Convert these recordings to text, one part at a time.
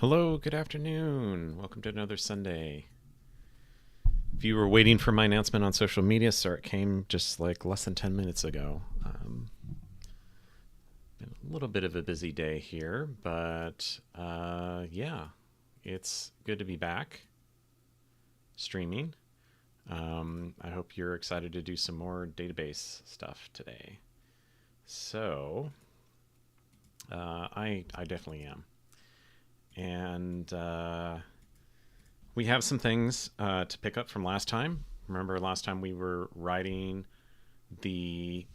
Hello, good afternoon. Welcome to another Sunday. If you were waiting for my announcement on social media, sir, it came just like less than 10 minutes ago. Been a little bit of a busy day here, but yeah, it's good to be back streaming. I hope you're excited to do some more database stuff today. So, I definitely am. And we have some things to pick up from last time. Remember, last time we were writing the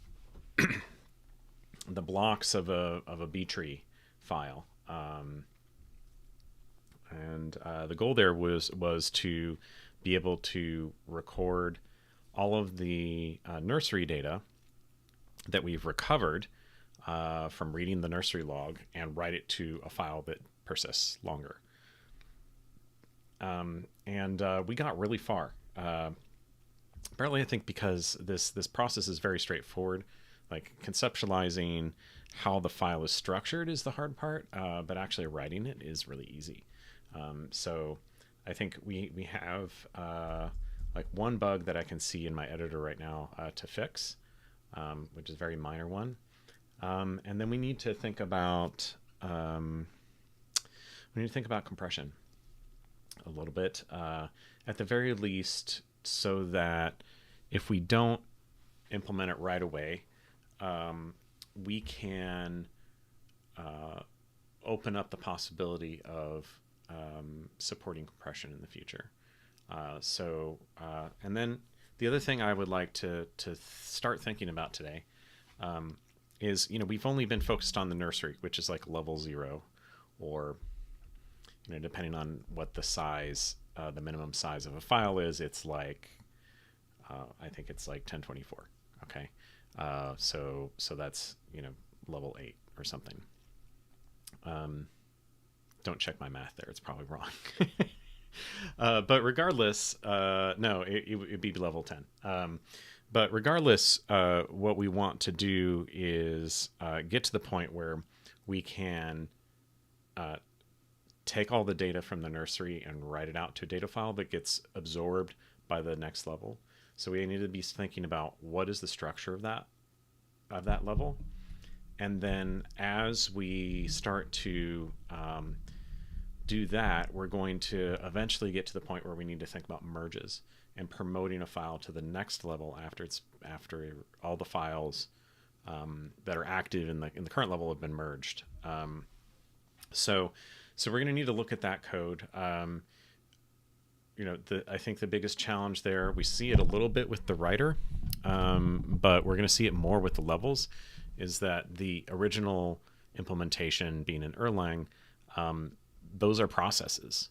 the blocks of a B tree file, and the goal there was to be able to record all of the nursery data that we've recovered from reading the nursery log and write it to a file that persists longer. And we got really far. Partly, I think, because this process is very straightforward. Like, conceptualizing how the file is structured is the hard part, but actually writing it is really easy. So I think we have like one bug that I can see in my editor right now to fix, which is a very minor one. And then we need to think about compression a little bit, at the very least, so that if we don't implement it right away, we can open up the possibility of supporting compression in the future. And then the other thing I would like to start thinking about today is, we've only been focused on the nursery, which is like level 0, or depending on what the size, the minimum size of a file is, it's like, I think it's like 1024. Okay. So that's, level 8 or something. Don't check my math there. It's probably wrong. But regardless, no, it'd be level 10. But regardless, what we want to do is get to the point where we can take all the data from the nursery and write it out to a data file that gets absorbed by the next level. So we need to be thinking about what is the structure of that level. And then as we start to do that, we're going to eventually get to the point where we need to think about merges and promoting a file to the next level after all the files that are active in the current level have been merged. So we're going to need to look at that code. I think the biggest challenge there, we see it a little bit with the writer, but we're going to see it more with the levels, is that the original implementation being in Erlang, those are processes.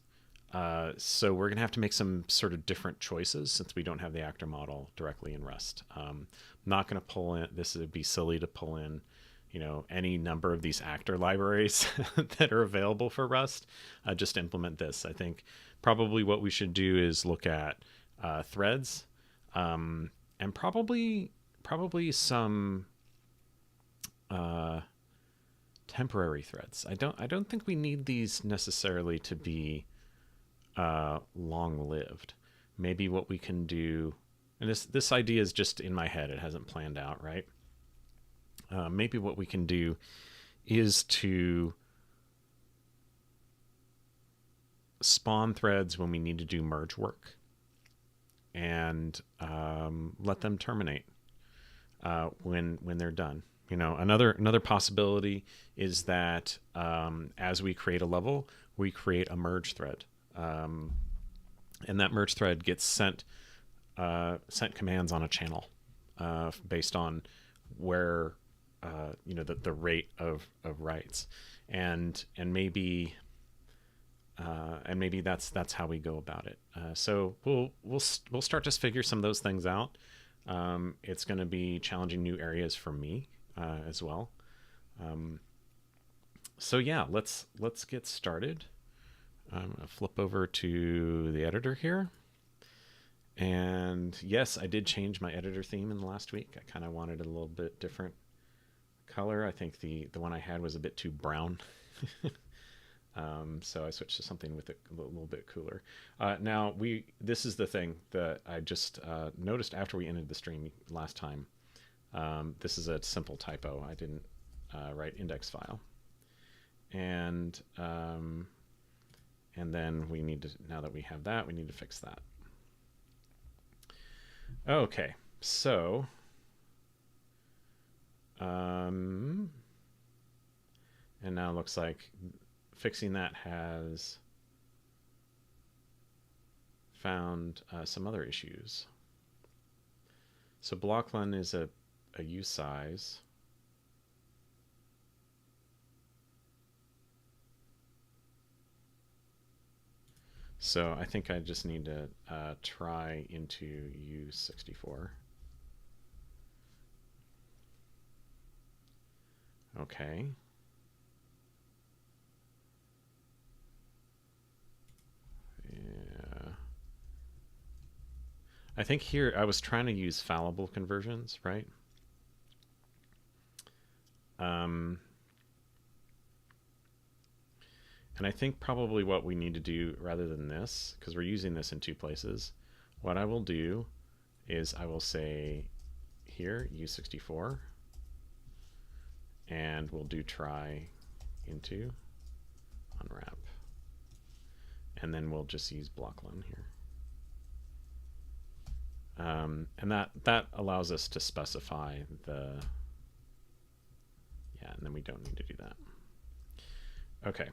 So we're going to have to make some sort of different choices since we don't have the actor model directly in Rust. I'm not going to pull in, this would be silly to pull in, any number of these actor libraries that are available for Rust. Just implement this. I think probably what we should do is look at threads, and probably some temporary threads. I don't think we need these necessarily to be long-lived. Maybe what we can do, and this idea is just in my head, it hasn't planned out, right? Maybe what we can do is to spawn threads when we need to do merge work, and let them terminate when they're done. Another possibility is that as we create a level, we create a merge thread, and that merge thread gets sent commands on a channel based on where the rate of writes, and maybe that's how we go about it. So we'll start to figure some of those things out. It's going to be challenging new areas for me as well. So yeah, let's get started. I'm gonna flip over to the editor here. And yes, I did change my editor theme in the last week. I kind of wanted it a little bit different color. I think the one I had was a bit too brown. So I switched to something with it a little bit cooler. Now this is the thing that I just noticed after we ended the stream last time. This is a simple typo. I didn't write index file, and then we need to, now that we have that, we need to fix that. Okay, so and now it looks like fixing that has found some other issues. So blocklen is a U size. So I think I just need to try into U64. Okay. Yeah. I think here I was trying to use fallible conversions, right? And I think probably what we need to do, rather than this, because we're using this in two places, what I will do is I will say here U64, and we'll do try into unwrap, and then we'll just use blocklen here. And that allows us to specify the, yeah, and then we don't need to do that. Okay.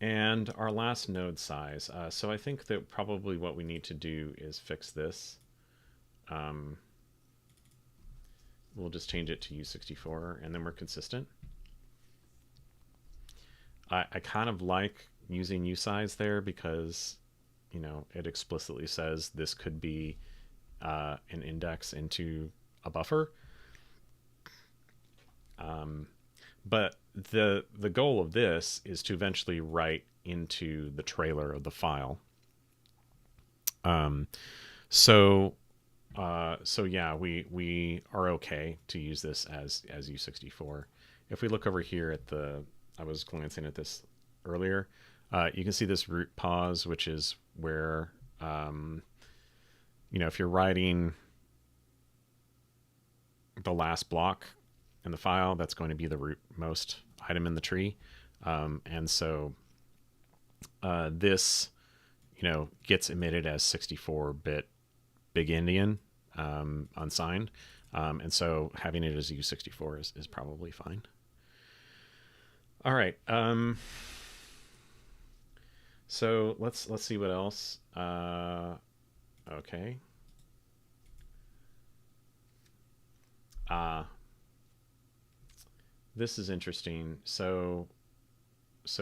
And our last node size. So I think that probably what we need to do is fix this. We'll just change it to U64, and then we're consistent. I kind of like using usize there because, you know, it explicitly says this could be an index into a buffer. But the goal of this is to eventually write into the trailer of the file. So yeah, we are okay to use this as U64. If we look over here at the, I was glancing at this earlier, you can see this root pause, which is where, you know, if you're writing the last block in the file, that's going to be the rootmost item in the tree. And so this, you know, gets emitted as 64-bit big endian, unsigned. And so having it as U64 is probably fine. All right. So let's see what else. Okay. This is interesting. So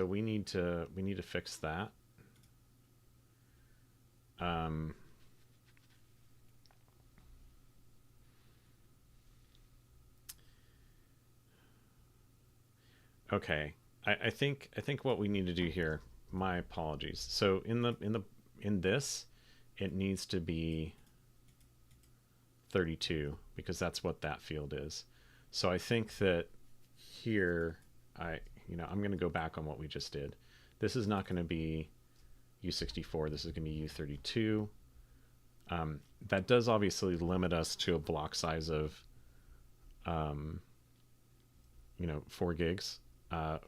we need to fix that. Okay. I think what we need to do here, my apologies. So in this, it needs to be 32 because that's what that field is. So I think that here I'm going to go back on what we just did. This is not going to be U64. This is going to be U32. That does obviously limit us to a block size of 4 gigs,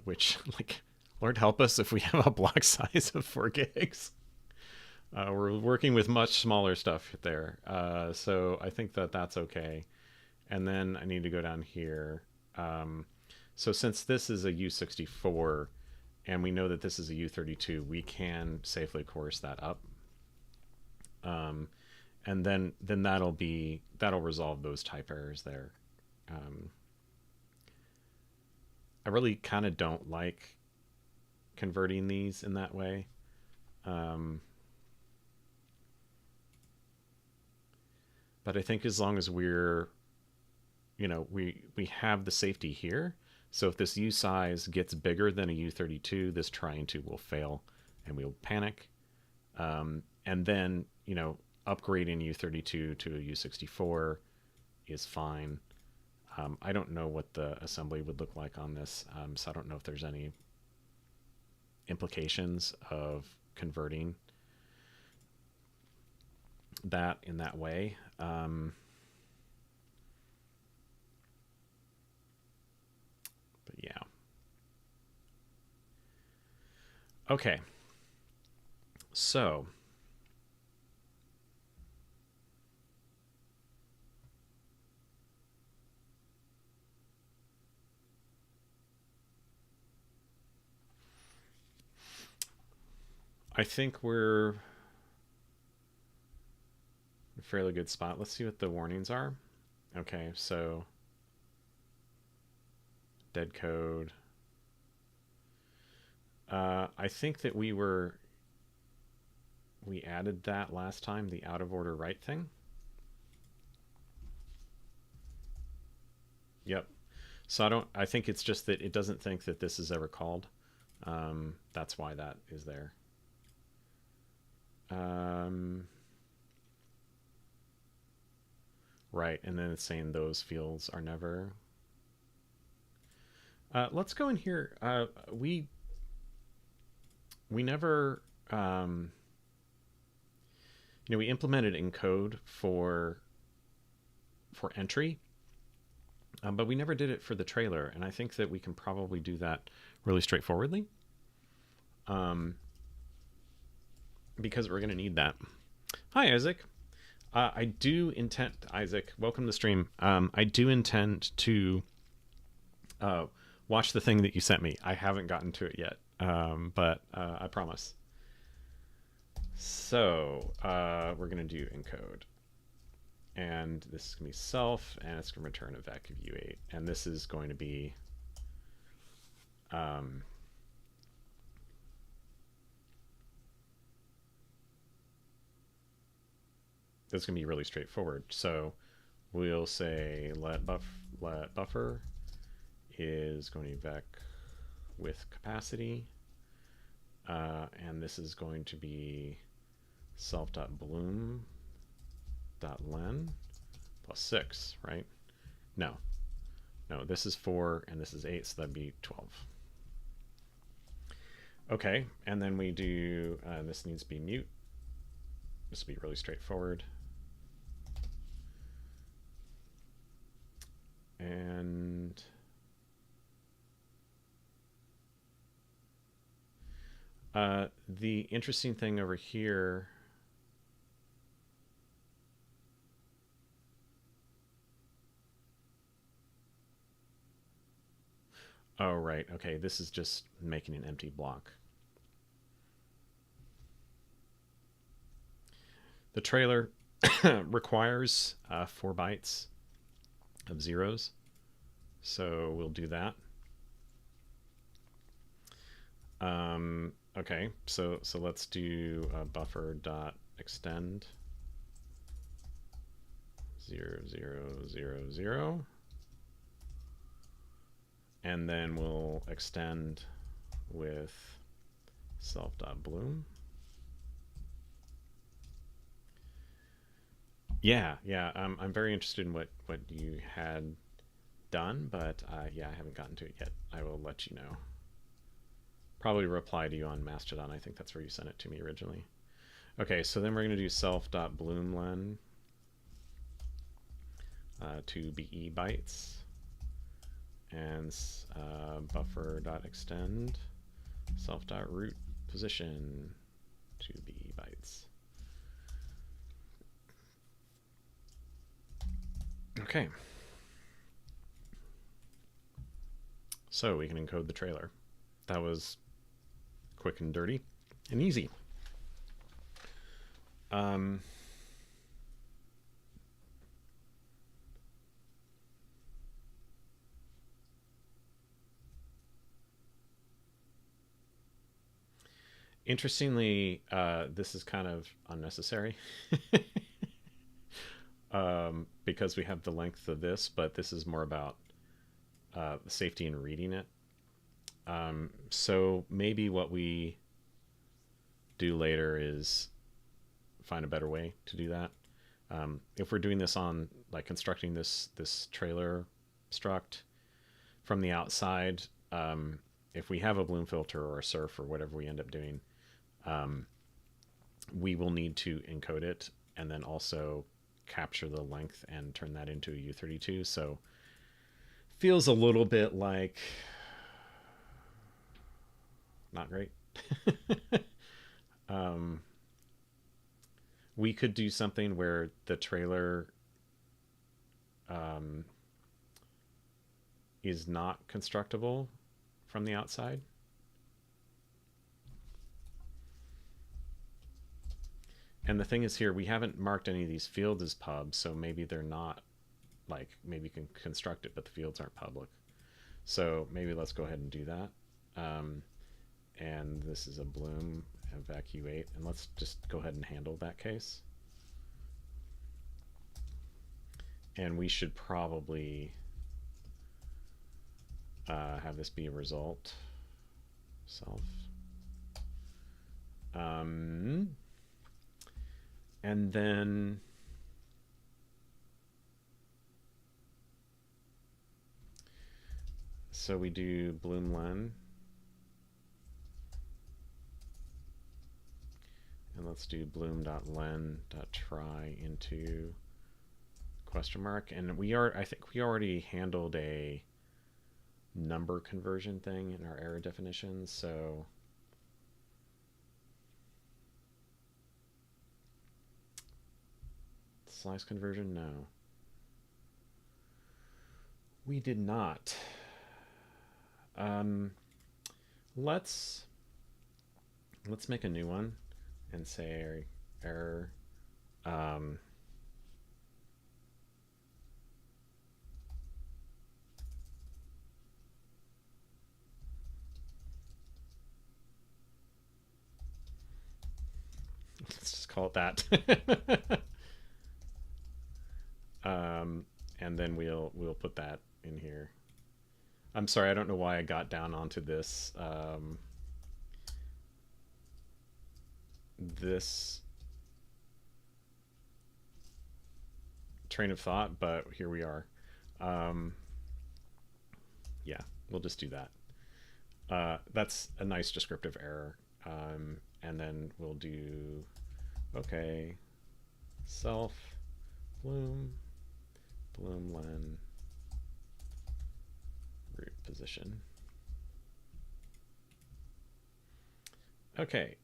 which, like, Lord help us if we have a block size of 4 gigs. We're working with much smaller stuff there. So I think that that's okay. And then I need to go down here. So since this is a U64 and we know that this is a U32, we can safely coerce that up. And then that'll resolve those type errors there. I really kind of don't like converting these in that way. But I think as long as we're, we have the safety here. So if this U size gets bigger than a U32, this try into will fail and we'll panic. And then, upgrading U32 to a U64 is fine. I don't know what the assembly would look like on this, so I don't know if there's any implications of converting that in that way. But yeah. Okay. So I think we're in a fairly good spot. Let's see what the warnings are. Okay, so dead code. I think that we added that last time, the out of order write thing. Yep. So I think it's just that it doesn't think that this is ever called. That's why that is there. Right, and then it's saying those fields are never. Let's go in here. We never, we implemented encode for entry, but we never did it for the trailer, and I think that we can probably do that really straightforwardly, because we're going to need that. Hi, Isaac. I do intend, Isaac, welcome to the stream. I do intend to watch the thing that you sent me. I haven't gotten to it yet, but I promise. So we're going to do encode. And this is going to be self, and it's going to return a vec of u8. And this is going to be this is going to be really straightforward. So we'll say let buffer is going to be vec with capacity, and this is going to be self.bloom.len plus 6, right? No, this is 4 and this is 8, so that'd be 12. Okay, and then we do, this needs to be mute. This will be really straightforward. And the interesting thing over here, oh, right. Okay, this is just making an empty block. The trailer requires 4 bytes of zeros, so we'll do that. Okay, so let's do buffer.extend 0, 0, 0, 0. And then we'll extend with self.bloom. Yeah, I'm very interested in what you had done, but yeah, I haven't gotten to it yet. I will let you know. Probably reply to you on Mastodon. I think that's where you sent it to me originally. Okay, so then we're going to do self.bloomlen to be bytes, and buffer.extend self.root position to be bytes. Okay. So we can encode the trailer. That was quick and dirty and easy. Interestingly, this is kind of unnecessary because we have the length of this, but this is more about safety in reading it. So maybe what we do later is find a better way to do that. If we're doing this on, like, constructing this trailer struct from the outside. If we have a bloom filter or a surf or whatever we end up doing, we will need to encode it and then also capture the length and turn that into a U32. So feels a little bit like not great. We could do something where the trailer is not constructible from the outside. And the thing is here, we haven't marked any of these fields as pubs, so maybe they're not, like, maybe you can construct it, but the fields aren't public. So maybe let's go ahead and do that. And this is a bloom evacuate, and let's just go ahead and handle that case. And we should probably have this be a result self. And then so we do bloom len, and let's do bloom.len.try into question mark. And I think we already handled a number conversion thing in our error definitions, so slice conversion, no, we did not. Let's make a new one and say error let's just call it that. And then we'll put that in here. I'm sorry, I don't know why I got down onto this this train of thought, but here we are. Yeah, we'll just do that. That's a nice descriptive error. And then we'll do okay, self bloom len root position. Okay.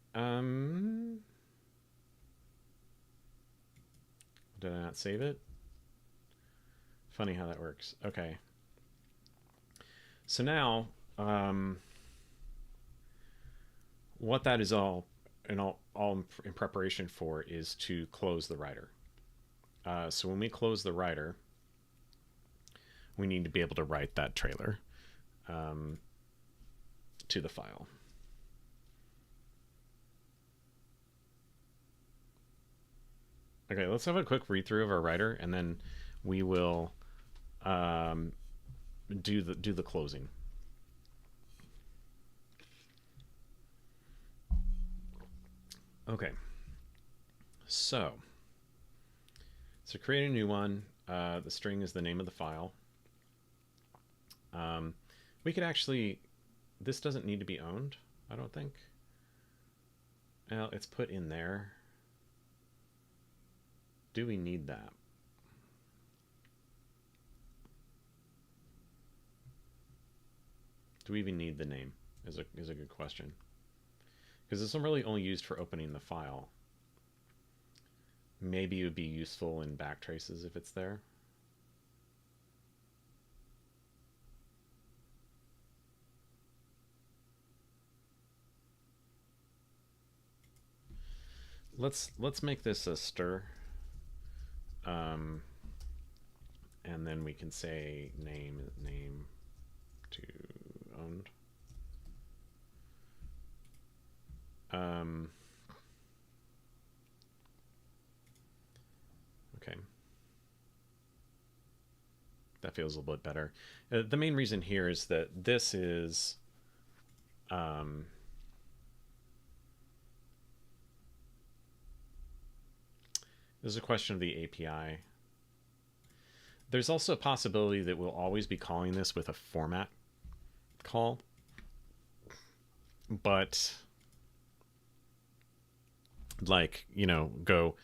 Did I not save it? Funny how that works. Okay. So now, what that is all in preparation for is to close the writer. So when we close the writer, we need to be able to write that trailer to the file. Okay, let's have a quick read through of our writer, and then we will do the closing. Okay, so create a new one. The string is the name of the file. We could actually, this doesn't need to be owned, I don't think. Well, it's put in there. Do we need that? Do we even need the name? Is a good question. Because it's really only used for opening the file. Maybe it would be useful in backtraces if it's there. Let's make this a stir. And then we can say name to owned. Okay. That feels a little bit better. The main reason here is that this is this is a question of the API. There's also a possibility that we'll always be calling this with a format call, but like, go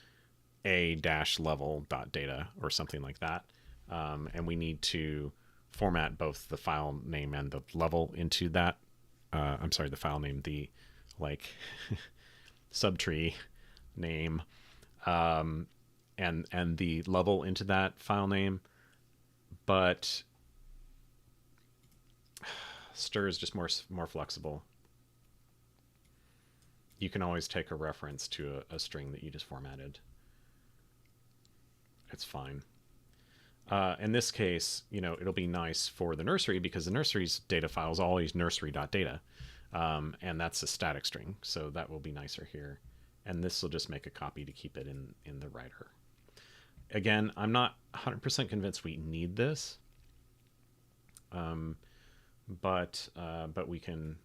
a-level.data or something like that. And we need to format both the file name and the level into that. I'm sorry, the file name, the like subtree name, and the level into that file name. But stir is just more flexible. You can always take a reference to a string that you just formatted. It's fine. In this case, it'll be nice for the nursery because the nursery's data file is always nursery.data, and that's a static string, so that will be nicer here. And this will just make a copy to keep it in the writer. Again, I'm not 100% convinced we need this, but we can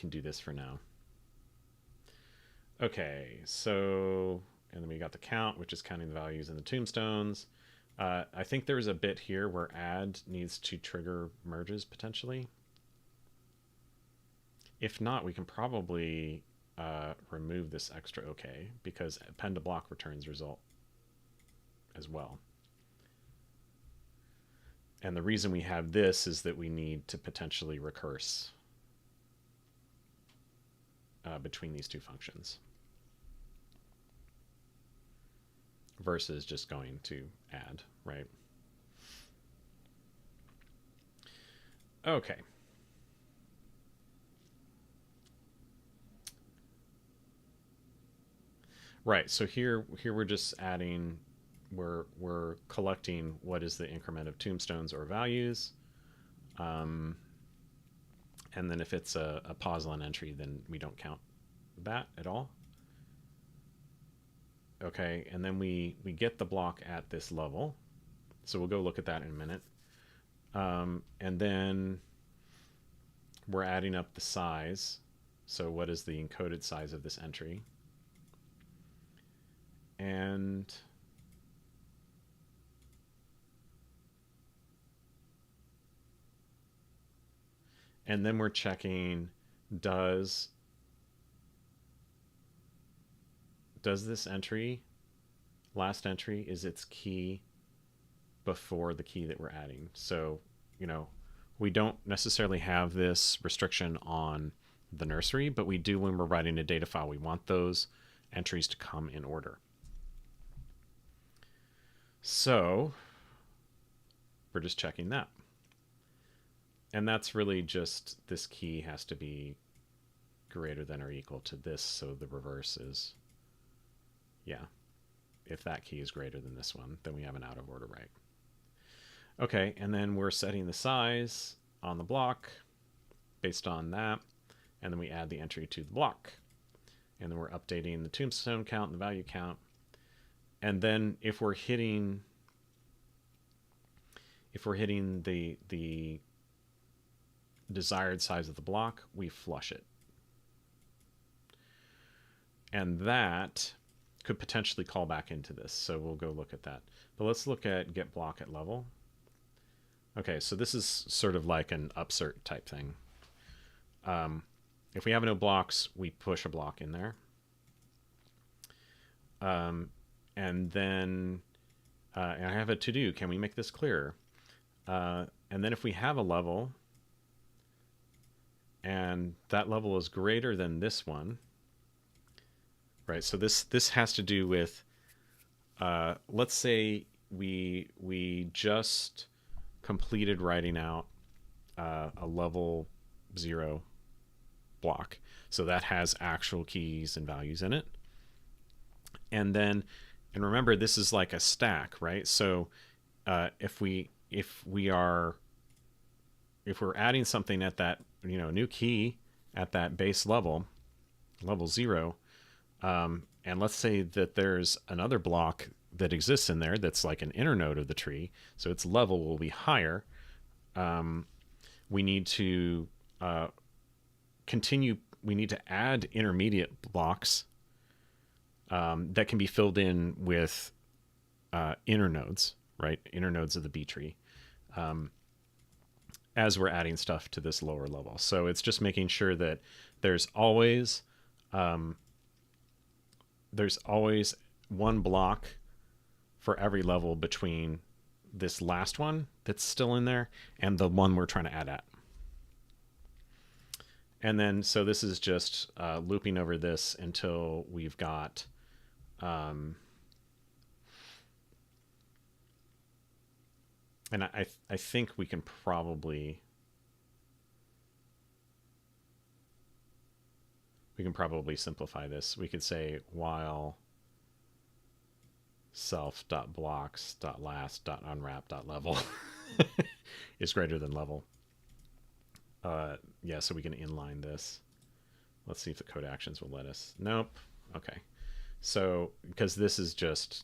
do this for now. Okay, so, and then we got the count, which is counting the values in the tombstones. I think there's a bit here where add needs to trigger merges potentially. If not, we can probably remove this extra okay, because append to block returns result as well. And the reason we have this is that we need to potentially recurse between these two functions versus just going to add, right? Okay. Right, so here we're just adding, we're collecting what is the increment of tombstones or values, and then if it's a pause-line entry, then we don't count that at all. Okay, and then we get the block at this level, so we'll go look at that in a minute, and then we're adding up the size. So what is the encoded size of this entry? And then we're checking, does this entry, last entry, is its key before the key that we're adding? So, we don't necessarily have this restriction on the nursery, but we do when we're writing a data file. We want those entries to come in order. So we're just checking that. And that's really just, this key has to be greater than or equal to this, so the reverse is, yeah, if that key is greater than this one, then we have an out of order write. Okay, and then we're setting the size on the block based on that, and then we add the entry to the block. And then we're updating the tombstone count and the value count. And then if we're hitting the desired size of the block, we flush it. And that could potentially call back into this, so we'll go look at that. But let's look at get block at level. Okay, so this is sort of like an upsert type thing. If we have no blocks, we push a block in there. And then I have a to-do. Can we make this clearer? And then if we have a level, and that level is greater than this one, right? So this has to do with, let's say we just completed writing out a level 0 block. So that has actual keys and values in it. And then, and remember, this is like a stack, right? So if we're adding something at that, new key at that base level 0, and let's say that there's another block that exists in there that's like an inner node of the tree, so its level will be higher. We need to we need to add intermediate blocks that can be filled in with inner nodes, right? Inner nodes of the B tree, as we're adding stuff to this lower level. So it's just making sure that there's always one block for every level between this last one that's still in there and the one we're trying to add at. And then, so this is just looping over this until we've got and I think we can probably simplify this. We could say while self.blocks.last.unwrap.level is greater than level. Yeah, so we can inline this. Let's see if the code actions will let us. Nope. Okay. So, because this is just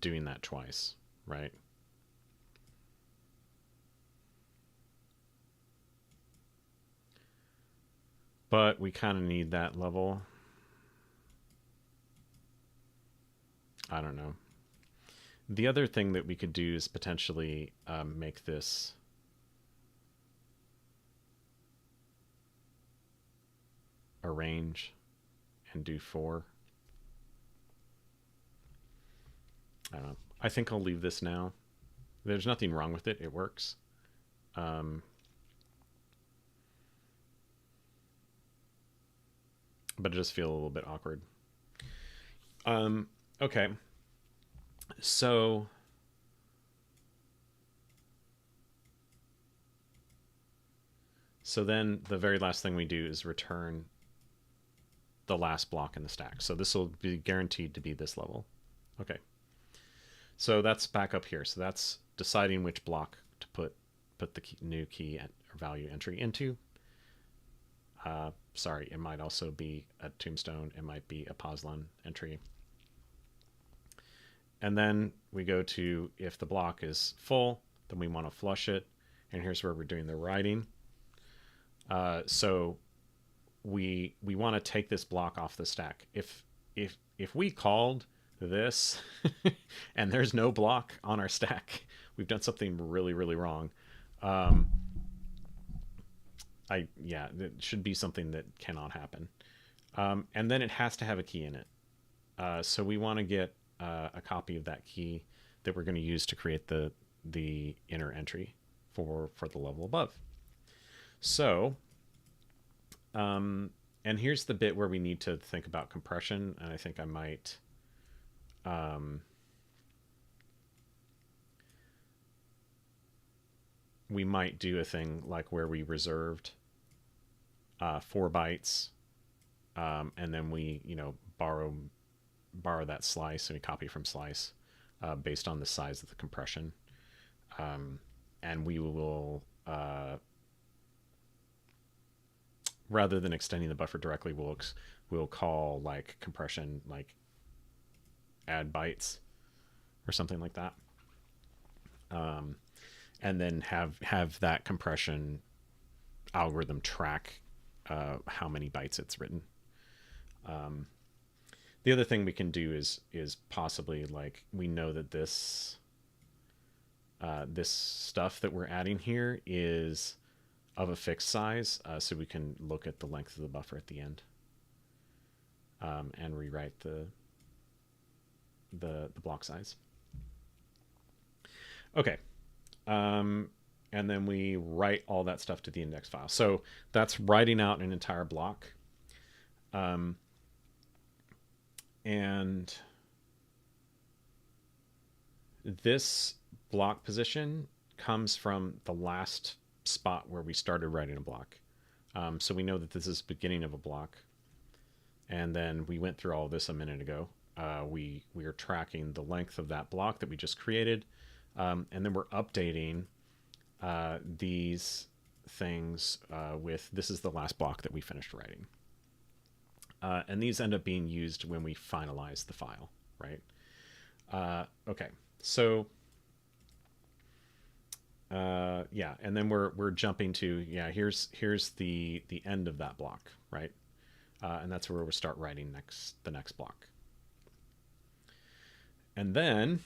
doing that twice, right? But we kind of need that level. I don't know. The other thing that we could do is potentially make this arrange and do 4. I don't know. I think I'll leave this now. There's nothing wrong with it. It works. But it does feel a little bit awkward. Okay. So then the very last thing we do is return the last block in the stack. So this will be guaranteed to be this level. Okay. So that's back up here. So that's deciding which block to put the new key or value entry into. Sorry, it might also be a tombstone. It might be a Poslan entry. And then we go to, if the block is full, then we want to flush it. And here's where we're doing the writing. So we want to take this block off the stack. If we called this and there's no block on our stack, we've done something really, really wrong. Yeah, it should be something that cannot happen. And then it has to have a key in it. So we want to get a copy of that key that we're going to use to create the inner entry for the level above. So, and here's the bit where we need to think about compression, and I think I might we might do a thing like where we reserved 4 bytes, and then we, borrow that slice and we copy from slice based on the size of the compression, and we will rather than extending the buffer directly, we'll call like compression like add bytes or something like that, and then have that compression algorithm track how many bytes it's written. The other thing we can do is possibly, like, we know that this stuff that we're adding here is of a fixed size, so we can look at the length of the buffer at the end, and rewrite the block size. Okay, and then we write all that stuff to the index file. So that's writing out an entire block. And this block position comes from the last spot where we started writing a block. So we know that this is the beginning of a block. And then we went through all this a minute ago. We are tracking the length of that block that we just created. And then we're updating these things with, this is the last block that we finished writing. And these end up being used when we finalize the file, right? Okay, so yeah, and then we're jumping to, yeah, here's the end of that block, right? And that's where we'll start writing the next block. And then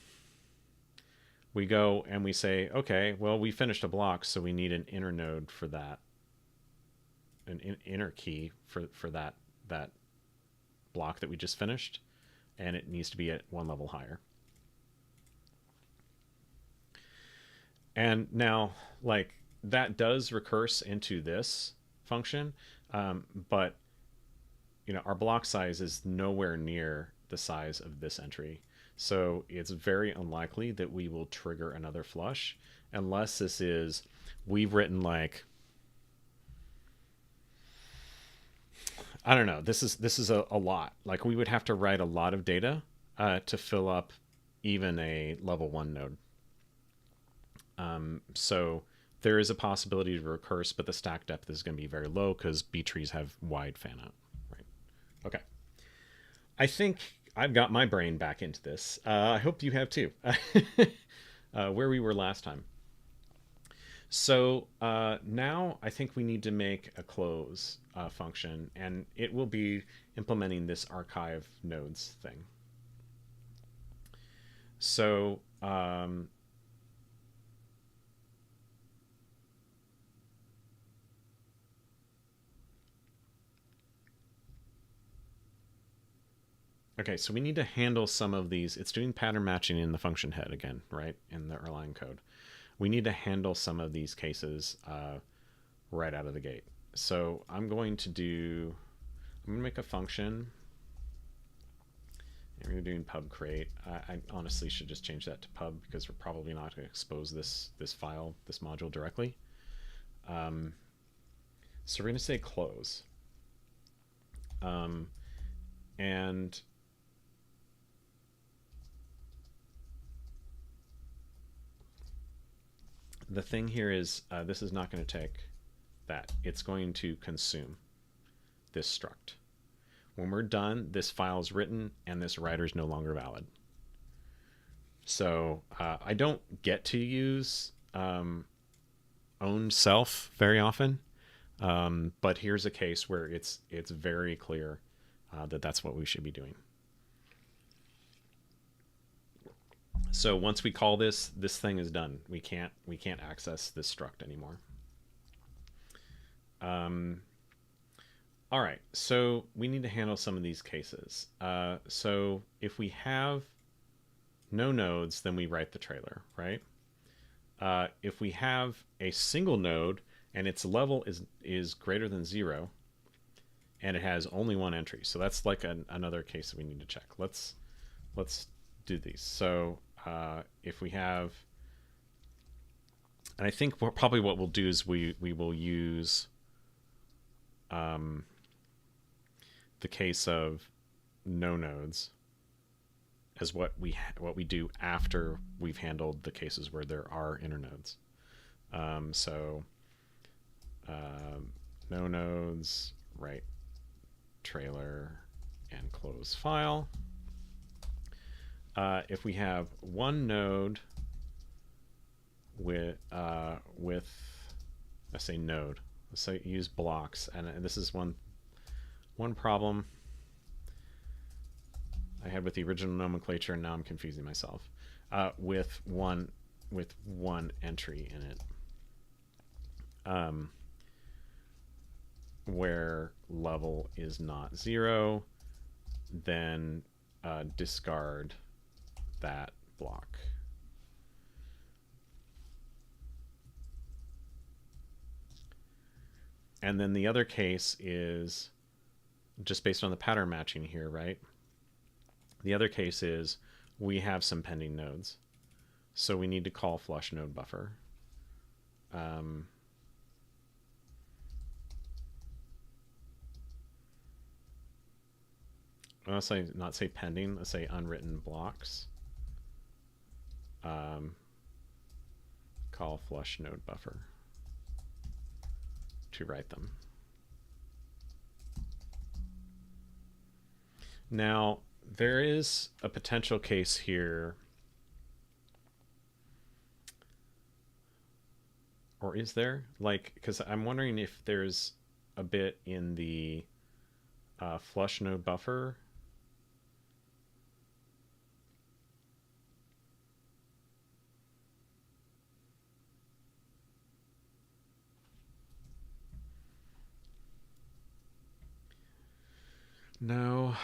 we go and we say, okay, well, we finished a block, so we need an inner node for that, an inner key for that block that we just finished, and it needs to be at one level higher. And now, like, that does recurse into this function, but you know, our block size is nowhere near the size of this entry. So it's very unlikely that we will trigger another flush unless this is, we've written like, I don't know, this is a lot. Like we would have to write a lot of data to fill up even a level 1 node. So there is a possibility to recurse, but the stack depth is going to be very low because B trees have wide fan out. Right. Okay. I think I've got my brain back into this. I hope you have too. Where we were last time. So now I think we need to make a close function, and it will be implementing this archive nodes thing. So okay, so we need to handle some of these. It's doing pattern matching in the function head again, right, in the Erlang code. We need to handle some of these cases right out of the gate. So I'm going to make a function. And we're doing pub create. I honestly should just change that to pub because we're probably not going to expose this file, this module directly. So we're going to say close. And the thing here is this is not going to take that. It's going to consume this struct. When we're done, this file is written and this writer is no longer valid. So I don't get to use own self very often, but here's a case where it's very clear that that's what we should be doing. So once we call this thing is done. We can't access this struct anymore. All right, so we need to handle some of these cases. So if we have no nodes, then we write the trailer, right? If we have a single node and its level is greater than 0, and it has only one entry, so that's like another case that we need to check. Let's do these. So if we have, and I think probably what we'll do is we will use the case of no nodes as what we do after we've handled the cases where there are inner nodes. So no nodes, write trailer and close file. If we have one node with let's say node, let's say use blocks, and this is one problem I had with the original nomenclature, and now I'm confusing myself. With one entry in it, where level is not 0, then discard that block. And then the other case is just based on the pattern matching here, right? The other case is we have some pending nodes, so we need to call flush node buffer. Let's say not say pending. Let's say unwritten blocks. Call flush node buffer to write them. Now, there is a potential case here, or is there? Like, because I'm wondering if there's a bit in the flush node buffer No.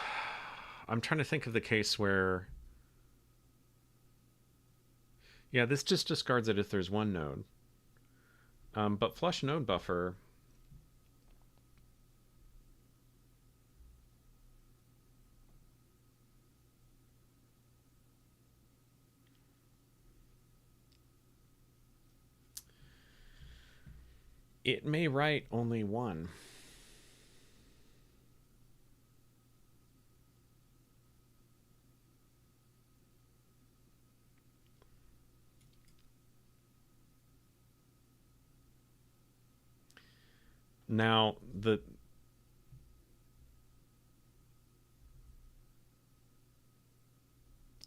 I'm trying to think of the case where, yeah, this just discards it if there's one node. But flush node buffer, it may write only one. Now,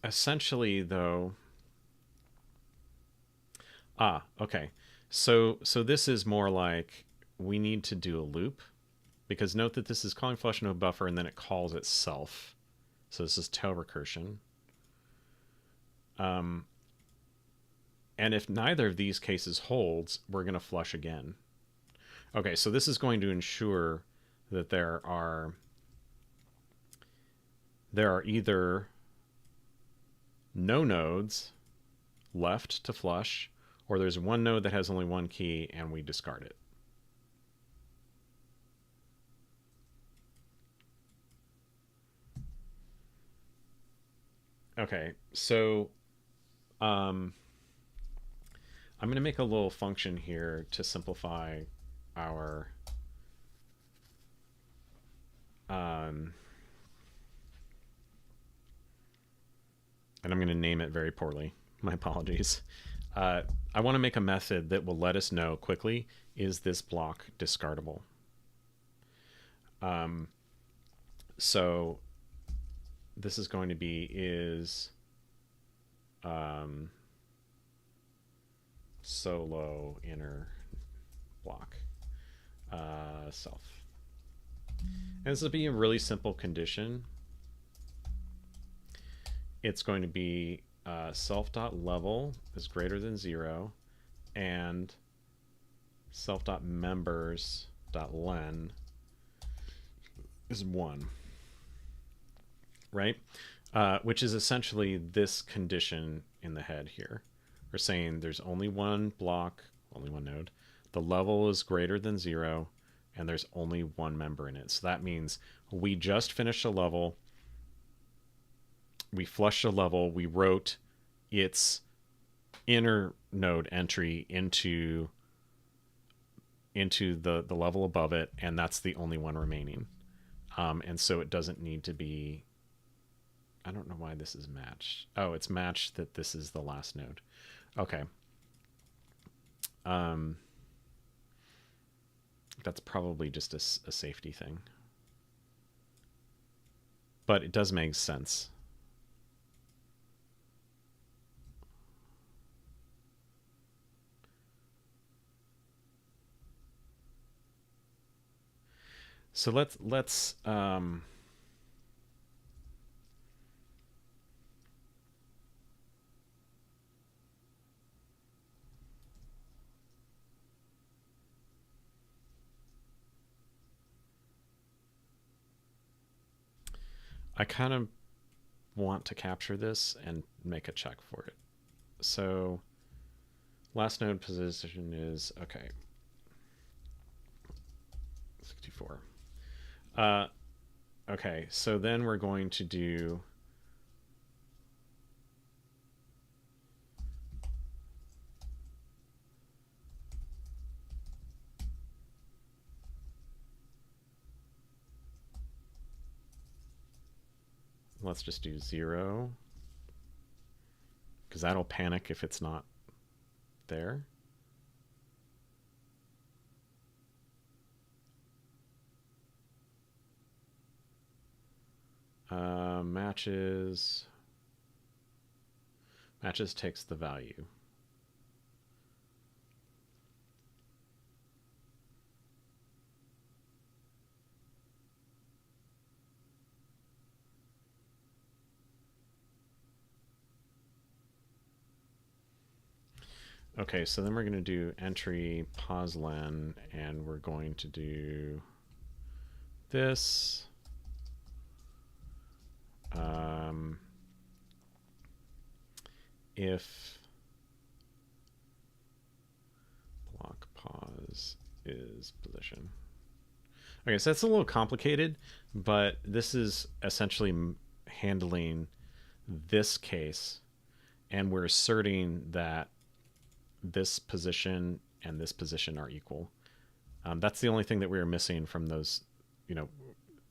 essentially though, okay. So this is more like we need to do a loop, because note that this is calling flush node buffer and then it calls itself. So this is tail recursion. And if neither of these cases holds, we're going to flush again. Okay, so this is going to ensure that there are either no nodes left to flush, or there's one node that has only one key and we discard it. Okay, so I'm going to make a little function here to simplify our and I'm going to name it very poorly. My apologies. I want to make a method that will let us know quickly, is this block discardable? So this is going to be is solo inner block self. And this will be a really simple condition. It's going to be self.level is greater than 0 and self.members.len is 1, right? Which is essentially this condition in the head here. We're saying there's only one block, only one node. The level is greater than 0, and there's only one member in it. So that means we just finished a level. We flushed a level. We wrote its inner node entry into the level above it, and that's the only one remaining. And so it doesn't need to be... I don't know why this is matched. Oh, it's matched that this is the last node. Okay. That's probably just a safety thing. But it does make sense. So let's I kind of want to capture this and make a check for it. So last node position is okay. 64. Okay, so then we're going to do let's just do 0, because that'll panic if it's not there. Matches takes the value. Okay, so then we're going to do entry poslen, and we're going to do this. if block pause is position. Okay, so that's a little complicated, but this is essentially handling this case, and we're asserting that this position and this position are equal. That's the only thing that we were missing from those,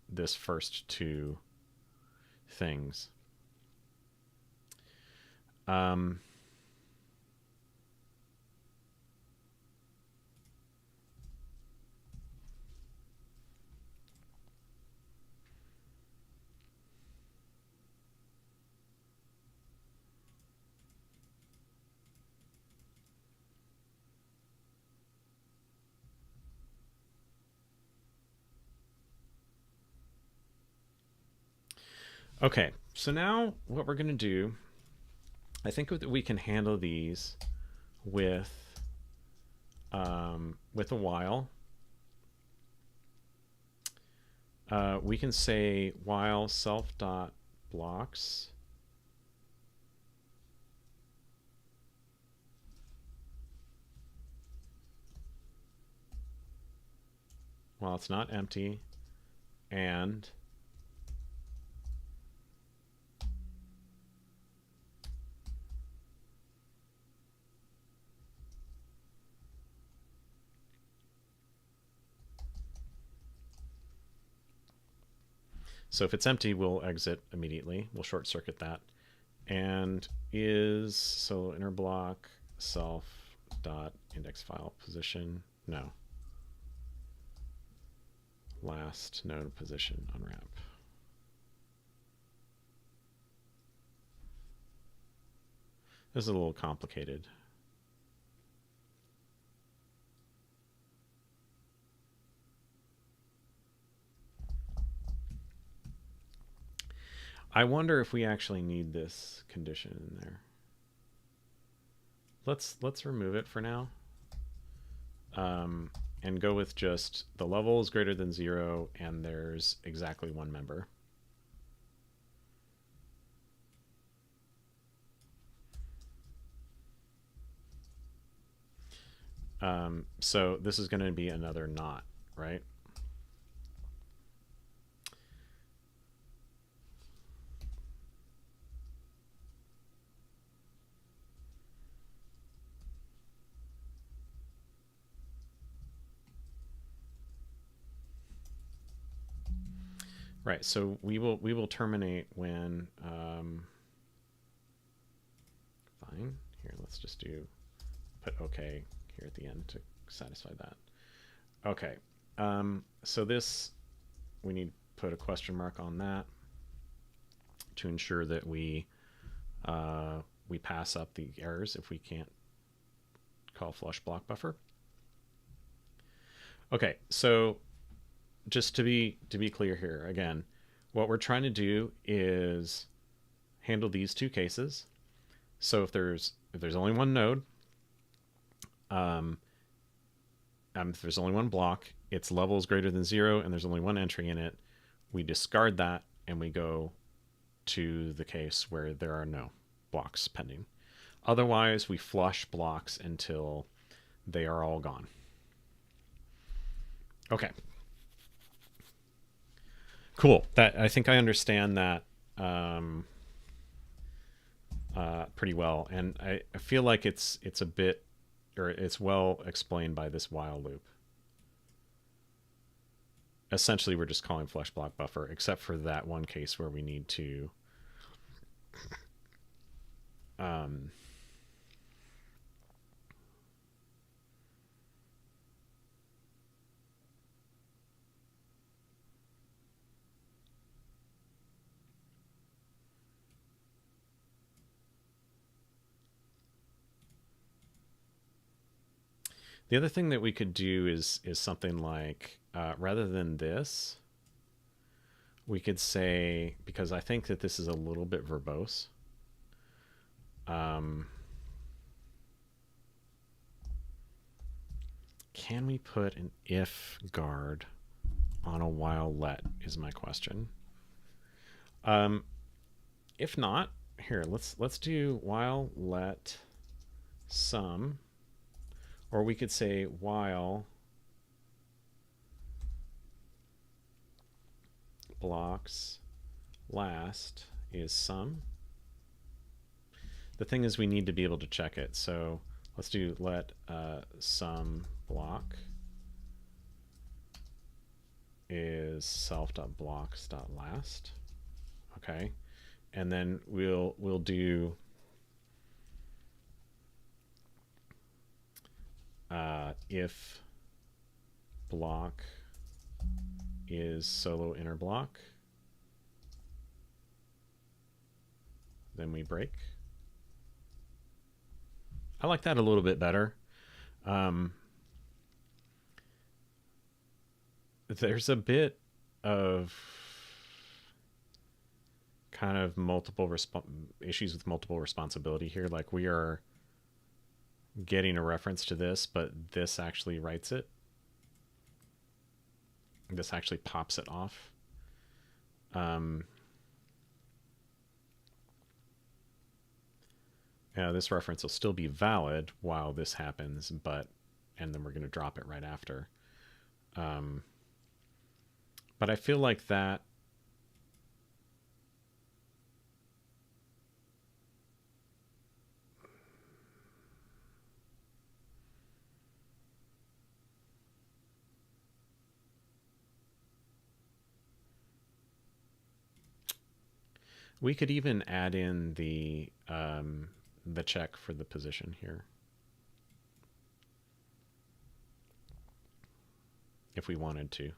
this first two things. Okay, so now what we're going to do, I think that we can handle these with a while. We can say while self dot blocks while it's not empty, and so if it's empty, we'll exit immediately. We'll short circuit that. And is, so inner block self dot index file position, no. Last node position unwrap. This is a little complicated. I wonder if we actually need this condition in there. Let's remove it for now, and go with just the level is greater than 0 and there's exactly one member. So this is going to be another not, right? Right, so we will terminate when fine. Here, let's just put OK here at the end to satisfy that. Okay, so this, we need to put a question mark on that to ensure that we pass up the errors if we can't call flush block buffer. Okay, so just to be clear here, again, what we're trying to do is handle these two cases. So if there's only one node, if there's only one block, its level is greater than 0, and there's only one entry in it, we discard that and we go to the case where there are no blocks pending. Otherwise, we flush blocks until they are all gone. Okay. Cool. That, I think I understand that pretty well, and I feel like it's a bit, or it's well explained by this while loop. Essentially, we're just calling flush block buffer, except for that one case where we need to the other thing that we could do is something like, rather than this, we could say, because I think that this is a little bit verbose, can we put an if guard on a while let is my question. If not, here, let's do while let sum, or we could say while blocks last is sum. The thing is we need to be able to check it, so let's do let sum block is self.blocks.last. Okay, and then we'll do if block is solo inner block, then we break. I like that a little bit better. There's a bit of kind of multiple issues with multiple responsibility here. Like we are getting a reference to this, but this actually writes it. This actually pops it off. This reference will still be valid while this happens, and then we're going to drop it right after. But I feel like that we could even add in the check for the position here if we wanted to.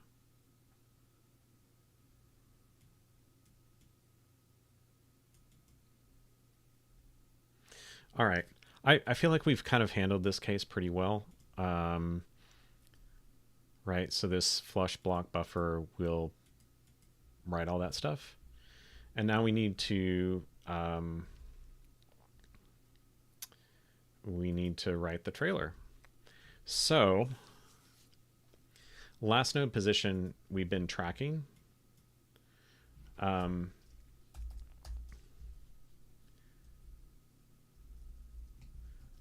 All right. I feel like we've kind of handled this case pretty well. Right, so this flush block buffer will write all that stuff. And now we need to write the trailer. So last node position we've been tracking.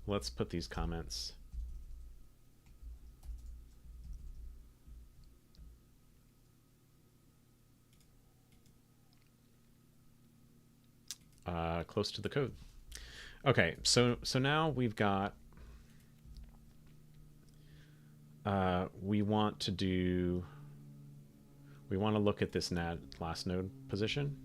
Let's put these comments. Close to the code. Okay, so now we've got we want to look at this last node position.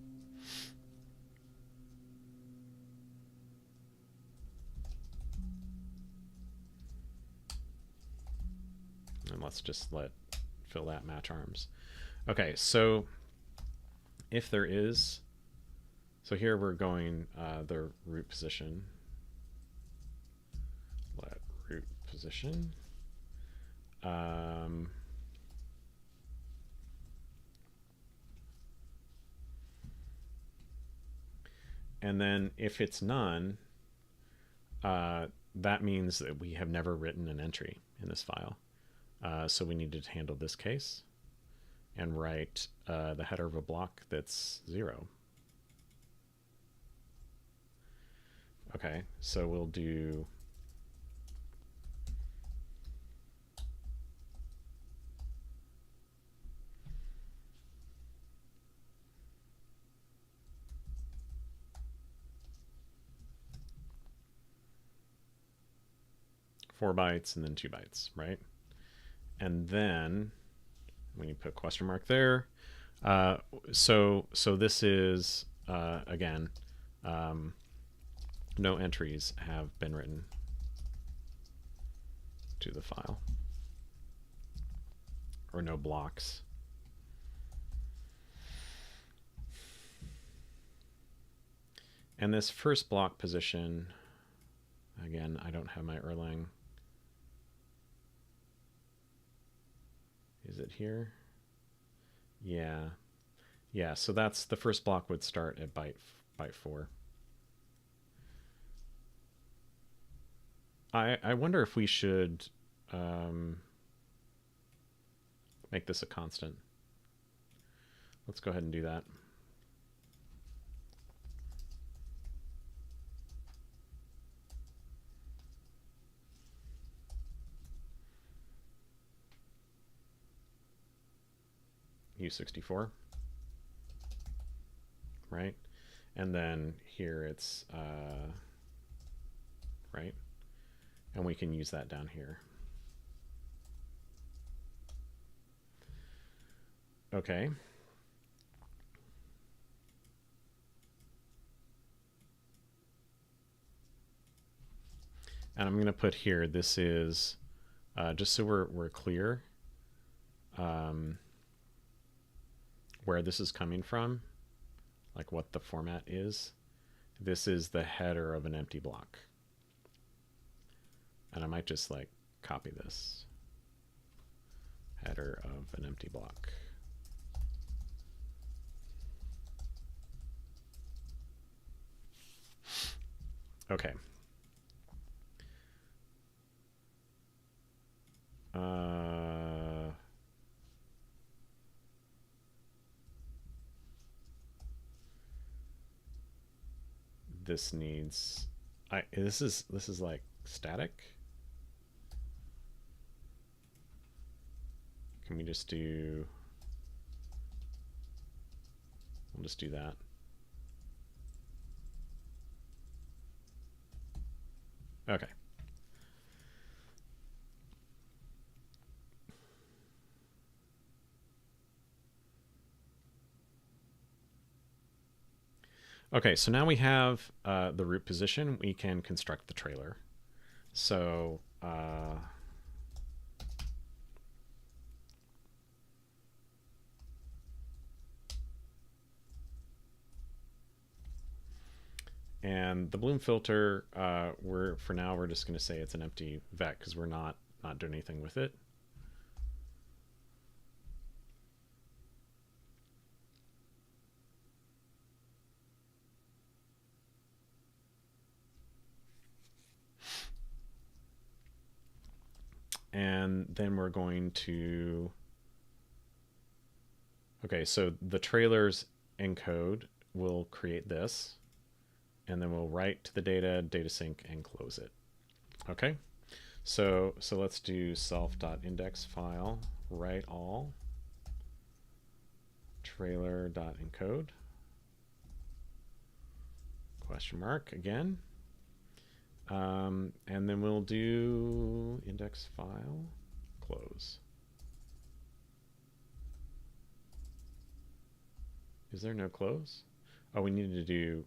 And let's just fill that match arms. Okay, so if there is, so here we're going the root position. Let root position. And then if it's none, that means that we have never written an entry in this file. So we need to handle this case and write the header of a block that's 0. Okay, so we'll do four bytes and then 2 bytes, right? And then when you put a question mark there, so this is again, no entries have been written to the file, or no blocks. And this first block position, again, I don't have my Erlang. Is it here? Yeah. Yeah, so that's the first block would start at byte 4. I wonder if we should make this a constant. Let's go ahead and do that. U64, right? And then here it's right, and we can use that down here. Okay. And I'm going to put here, this is, just so we're clear where this is coming from, like what the format is. This is the header of an empty block. And I might just like copy this. Header of an empty block. Okay. This needs, this is like static. Can we just do, we'll just do that. Okay. Okay, so now we have the root position. We can construct the trailer. So and the bloom filter, for now we're just going to say it's an empty vec because we're not doing anything with it. And then we're going to, okay, so the trailers encode will create this, and then we'll write to the data sync, and close it. Okay, so let's do self.index file, write all, trailer.encode, question mark again. And then we'll do index file, close. Is there no close? Oh, we needed to do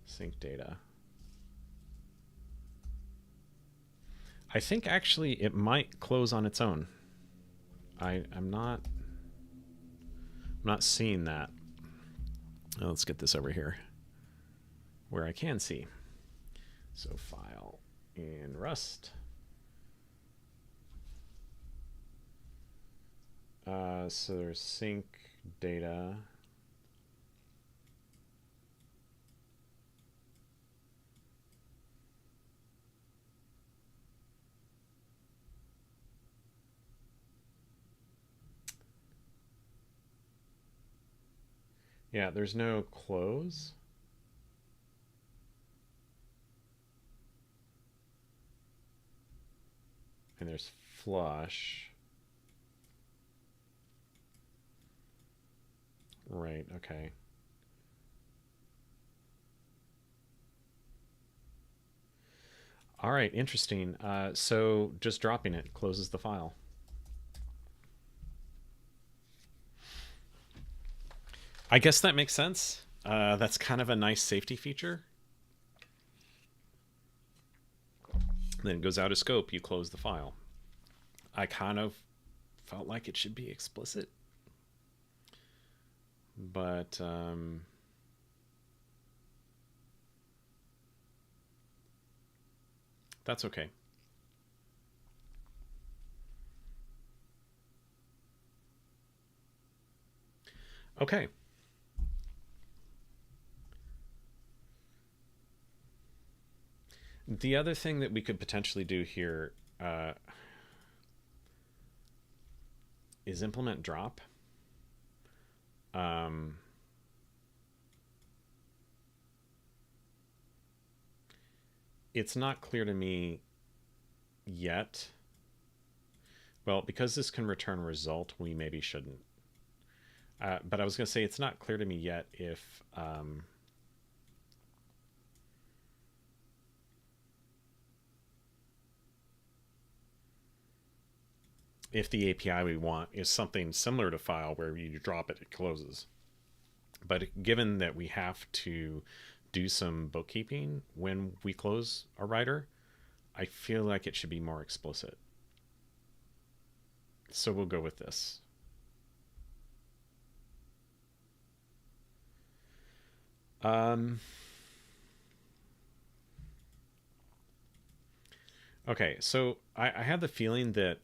sync data. I think actually it might close on its own. I'm not seeing that. Oh, let's get this over here where I can see. So file in Rust. So there's sync data. Yeah, there's no close. And there's flush. Right, okay. All right, interesting. So just dropping it closes the file. I guess that makes sense. That's kind of a nice safety feature. Then it goes out of scope, you close the file. I kind of felt like it should be explicit. But that's okay. Okay. The other thing that we could potentially do here is implement drop. It's not clear to me yet Well, because this can return result, we maybe shouldn't. But I was going to say it's not clear to me yet if the API we want is something similar to file where you drop it, it closes. But given that we have to do some bookkeeping when we close a writer, I feel like it should be more explicit. So we'll go with this. Okay, so I have the feeling that,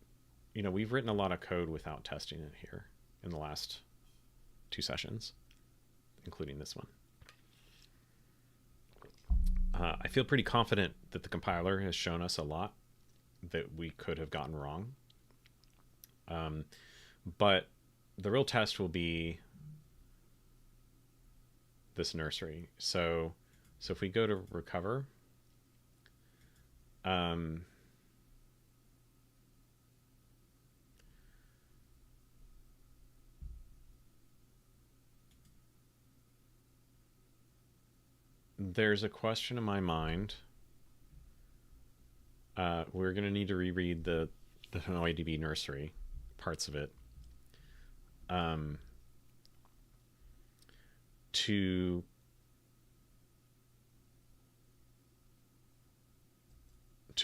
we've written a lot of code without testing it here in the last 2 sessions, including this one. I feel pretty confident that the compiler has shown us a lot that we could have gotten wrong. But the real test will be this nursery. So if we go to recover, there's a question in my mind. We're going to need to reread the HanoiDB nursery, parts of it, to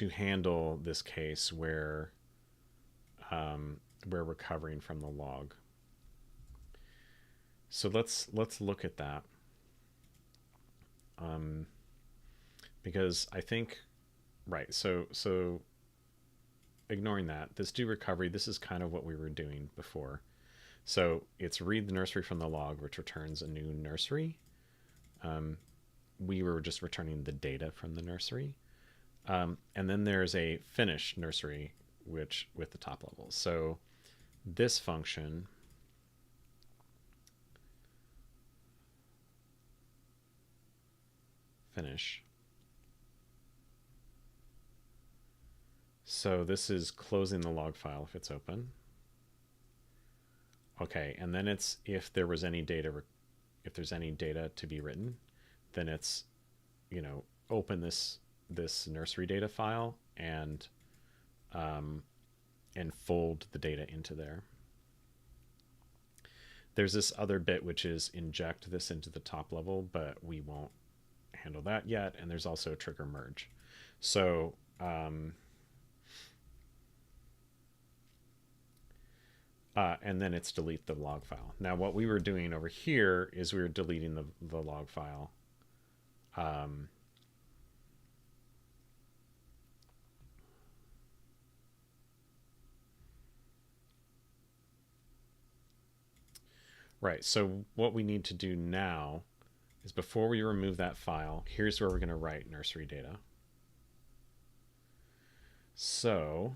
handle this case where we're recovering from the log. So let's look at that. Because I think, right, so ignoring that, this do recovery, this is kind of what we were doing before. So it's read the nursery from the log, which returns a new nursery. We were just returning the data from the nursery. And then there's a finish nursery, which with the top level. So this function finish. So this is closing the log file if it's open. Okay, and then it's if there's any data to be written, then it's, open this nursery data file and fold the data into there. There's this other bit which is inject this into the top level, but we won't handle that yet. And there's also a trigger merge. So and then it's delete the log file. Now what we were doing over here is we were deleting the log file. Right, so what we need to do now is before we remove that file, here's where we're going to write nursery data. So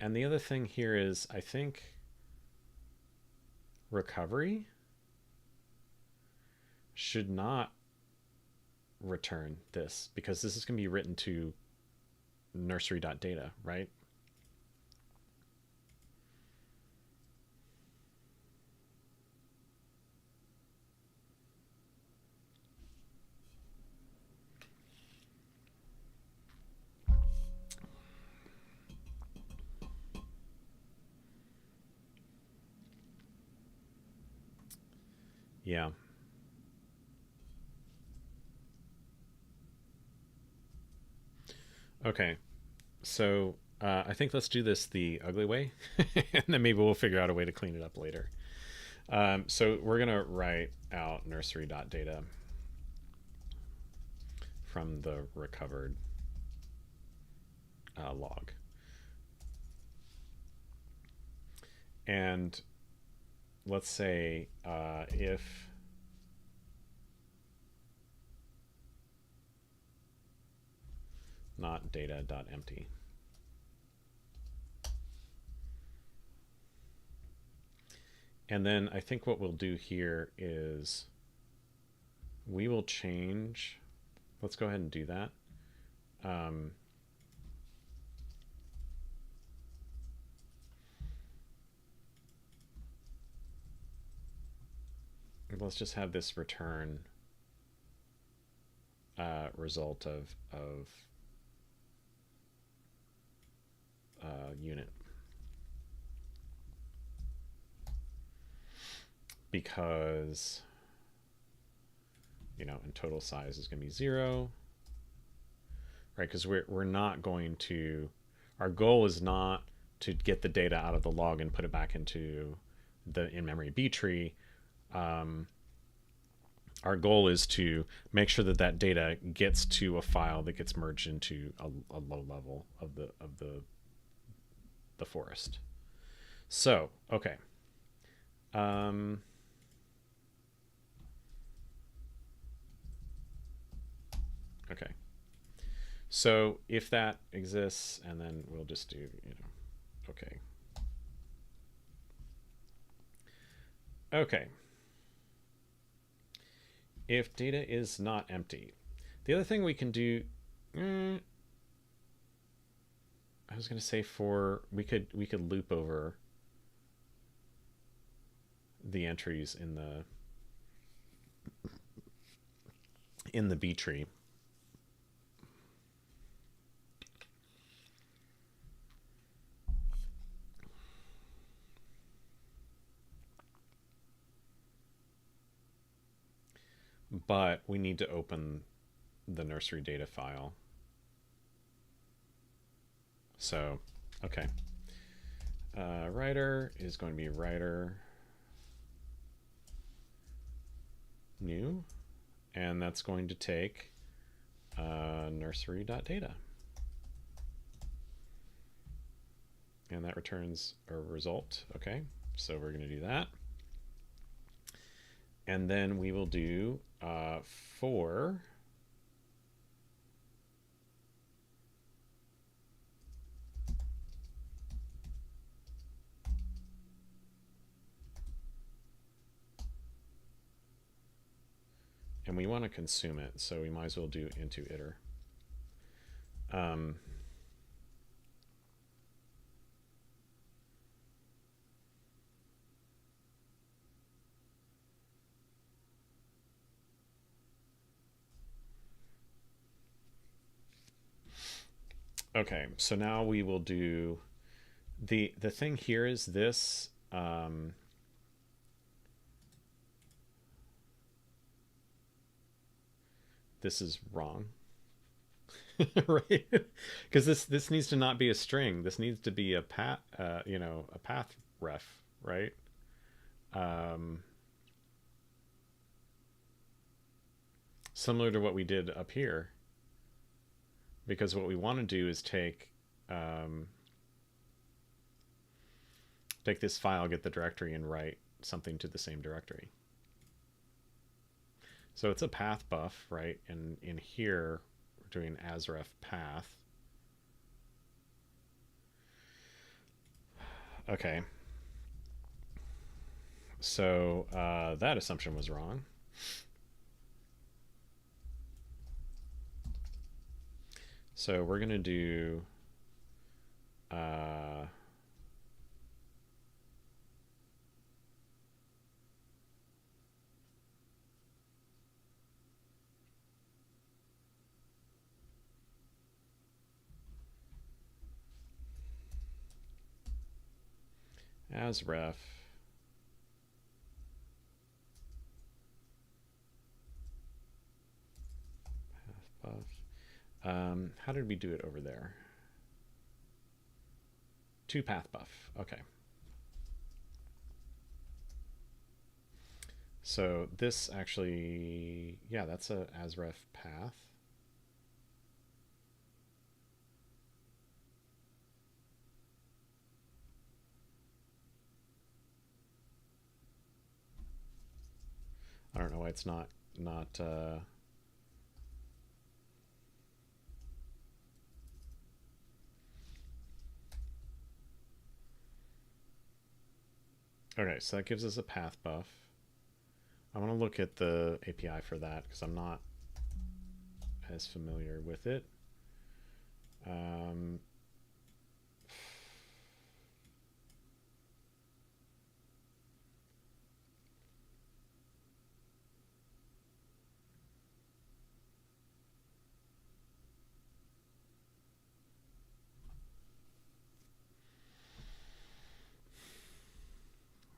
and the other thing here is, I think recovery should not return this, because this is going to be written to nursery.data, right? Yeah. Okay. So I think let's do this the ugly way, and then maybe we'll figure out a way to clean it up later. So we're going to write out nursery.data from the recovered log. And let's say if not data.empty. And then I think what we'll do here is we will change. Let's go ahead and do that. Let's just have this return result of unit, because and total size is going to be 0, right? Because we're not going to, our goal is not to get the data out of the log and put it back into the in-memory B tree. Our goal is to make sure that that data gets to a file that gets merged into a low level of the forest. So, okay. Okay. So if that exists, and then we'll just do, okay. Okay. If data is not empty, the other thing we can do, I was going to say we could loop over the entries in the B tree. But we need to open the nursery data file. So, okay. Writer is going to be writer new, and that's going to take nursery.data. And that returns a result. Okay, so we're going to do that. And then we will do for and we want to consume it, so we might as well do into iter. Okay, so now we will do the thing here is this. This is wrong, right? Because this needs to not be a string. This needs to be a path, a path ref, right? Similar to what we did up here. Because what we want to do is take this file, get the directory, and write something to the same directory. So it's a path buff, right? And in here, we're doing asref path. Okay. So that assumption was wrong. So we're going to do asref path buff. How did we do it over there? To path buff. Okay. So this actually, yeah, that's a asref path. I don't know why it's not Okay, so that gives us a path buff. I want to look at the API for that because I'm not as familiar with it.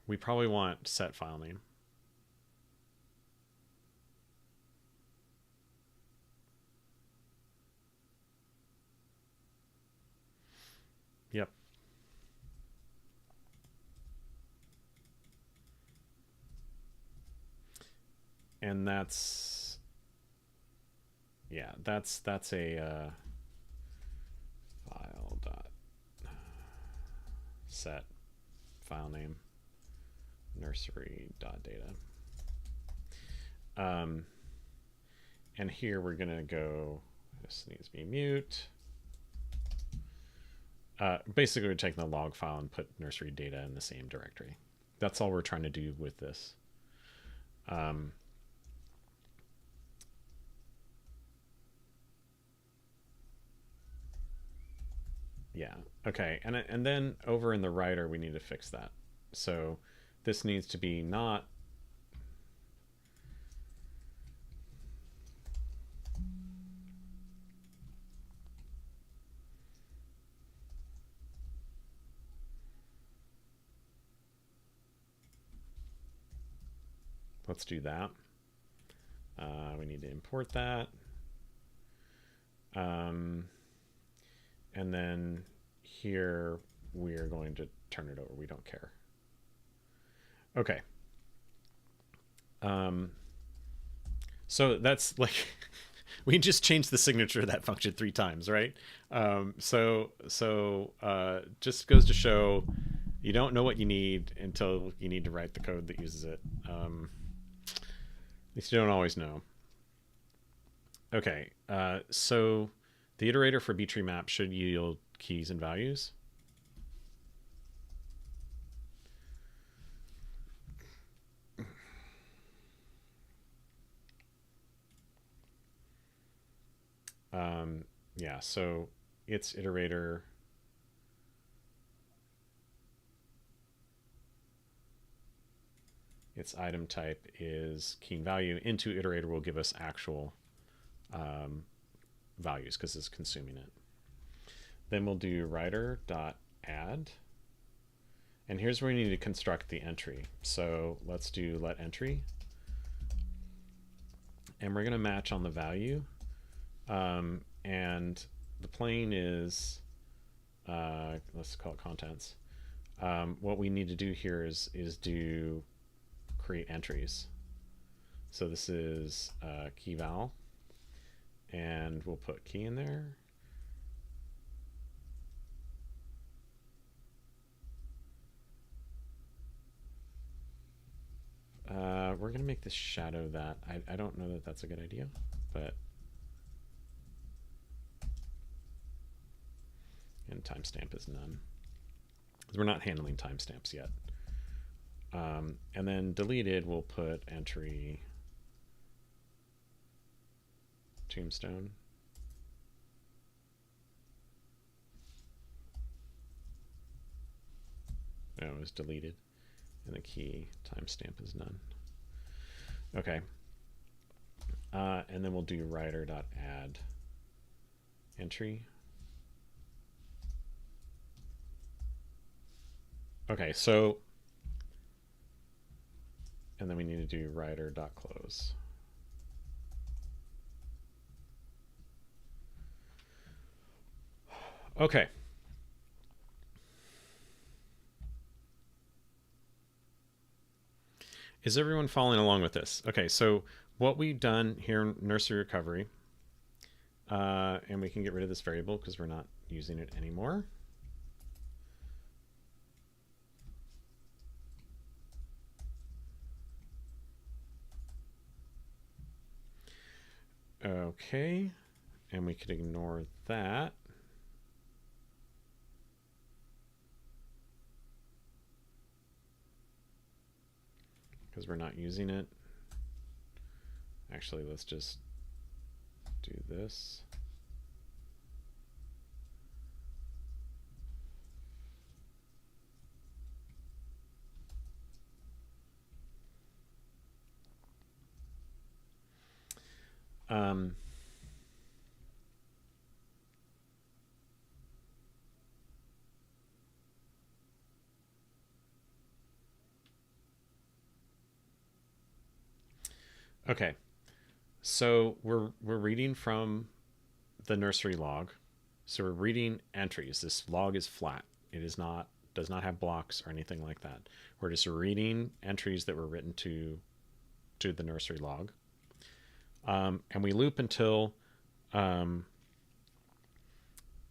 We probably want set file name. Yep. And that's, yeah, that's a file dot set file name nursery dot data. And here we're gonna go, this needs to be mute. Basically we're taking the log file and put nursery data in the same directory. That's all we're trying to do with this. Yeah, okay, and then over in the writer we need to fix that. So this needs to be not, let's do that. We need to import that. And then here we're going to turn it over. We don't care. Okay. So that's like, we just changed the signature of that function 3 times, right? So just goes to show you don't know what you need until you need to write the code that uses it. At least you don't always know. Okay, so the iterator for B-tree map should yield keys and values. Yeah, so its iterator its item type is key and value. Into iterator will give us actual values because it's consuming it. Then we'll do writer.add. And here's where we need to construct the entry. So let's do let entry. And we're going to match on the value. And the plane is, let's call it contents. What we need to do here is do create entries. So this is key val, and we'll put key in there. We're going to make this shadow that. I don't know that that's a good idea, but. And timestamp is none. We're not handling timestamps yet. And then deleted, we'll put entry tombstone. No, it was deleted. And the key timestamp is none. Okay. And then we'll do writer.add entry. Okay, so, and then we need to do writer.close. Okay. Is everyone following along with this? Okay, so what we've done here in nursery recovery, and we can get rid of this variable because we're not using it anymore. Okay, and we could ignore that. because we're not using it. Actually, let's just do this. Okay, so we're reading from the nursery log. So we're reading entries. This log is flat. It is not, does not have blocks or anything like that. We're just reading entries that were written to the nursery log. And we loop until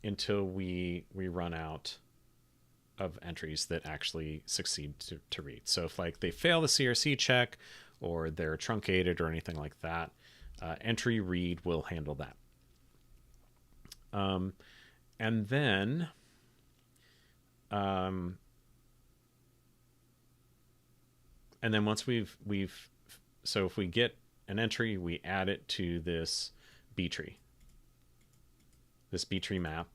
we run out of entries that actually succeed to read. So if like they fail the CRC check or they're truncated or anything like that, entry read will handle that. And then once we've so if we get an entry, we add it to this B tree map,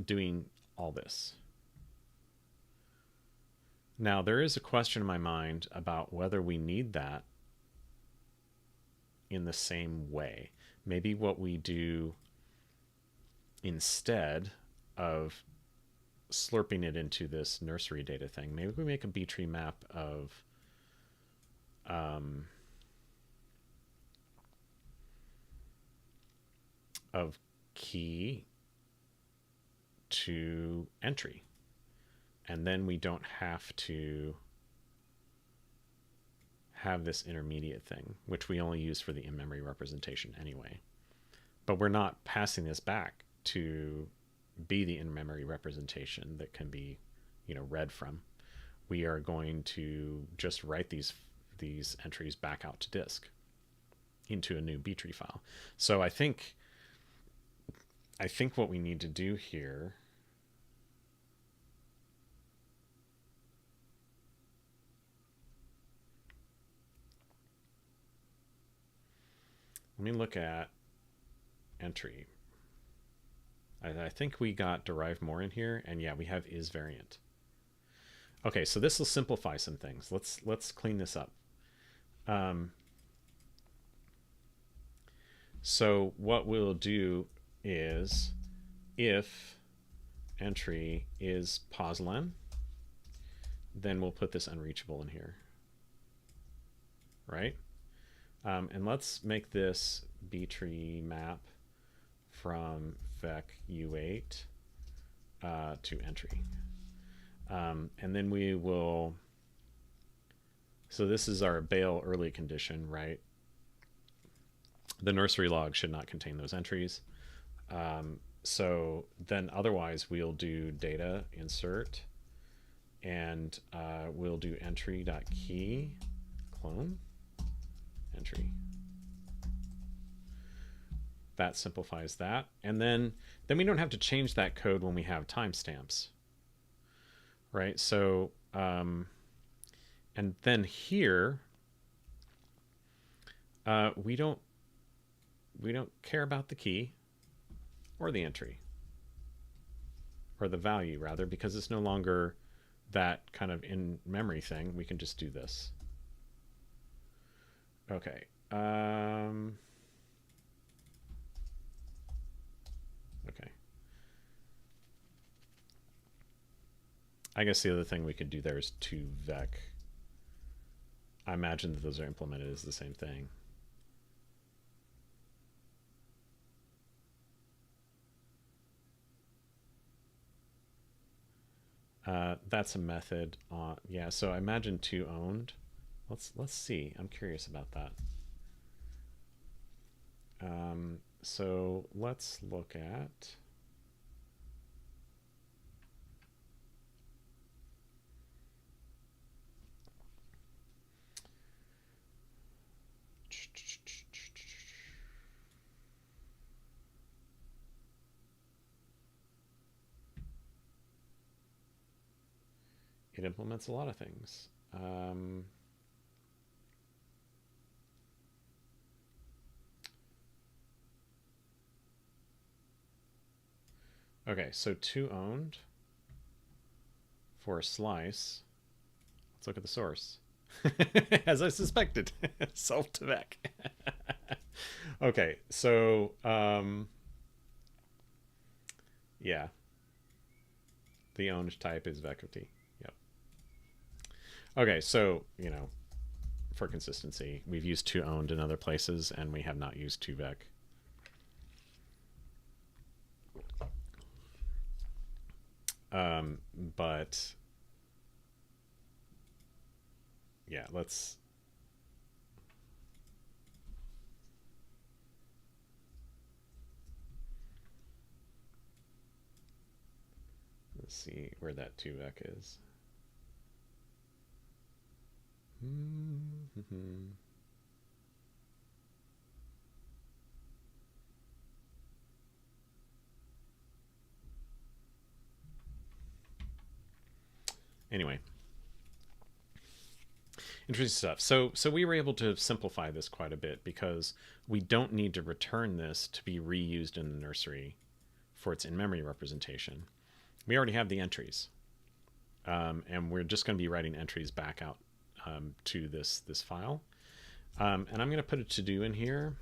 doing all this. Now there is a question in my mind about whether we need that in the same way. Maybe what we do instead of slurping it into this nursery data thing, maybe we make a B tree map of key to entry, and then we don't have to have this intermediate thing, which we only use for the in-memory representation anyway. But we're not passing this back to be the in-memory representation that can be, read from. We are going to just write these entries back out to disk into a new B tree file. So I think what we need to do here let me look at entry. I think we got derive more in here, and yeah, we have is variant. Okay, so this will simplify some things. Let's clean this up. So what we'll do is, if entry is poslen, then we'll put this unreachable in here, right? And let's make this B tree map from vec u8 to entry. And then we will, so this is our bail early condition, right? The nursery log should not contain those entries. So then otherwise we'll do data insert, and we'll do entry.key clone entry. That simplifies that. And then we don't have to change that code when we have timestamps, right? So, and then here, we don't care about the key or the entry, or the value rather, because it's no longer that kind of in-memory thing. We can just do this. Okay. Okay. I guess the other thing we could do there is to vec. I imagine that those are implemented as the same thing. That's a method. Yeah, so I imagine to owned. Let's see. I'm curious about that. So let's look at it implements a lot of things. Um, okay, so 2 owned for a slice. Let's look at the source. As I suspected, self to vec. Okay, so yeah, the owned type is vec of t. Yep. Okay, so for consistency, we've used 2owned in other places, and we have not used 2vec. But yeah, let's see where that 2vec is. Anyway, interesting stuff. So we were able to simplify this quite a bit because we don't need to return this to be reused in the nursery for its in-memory representation. We already have the entries, and we're just going to be writing entries back out to this file. And I'm going to put a to-do in here.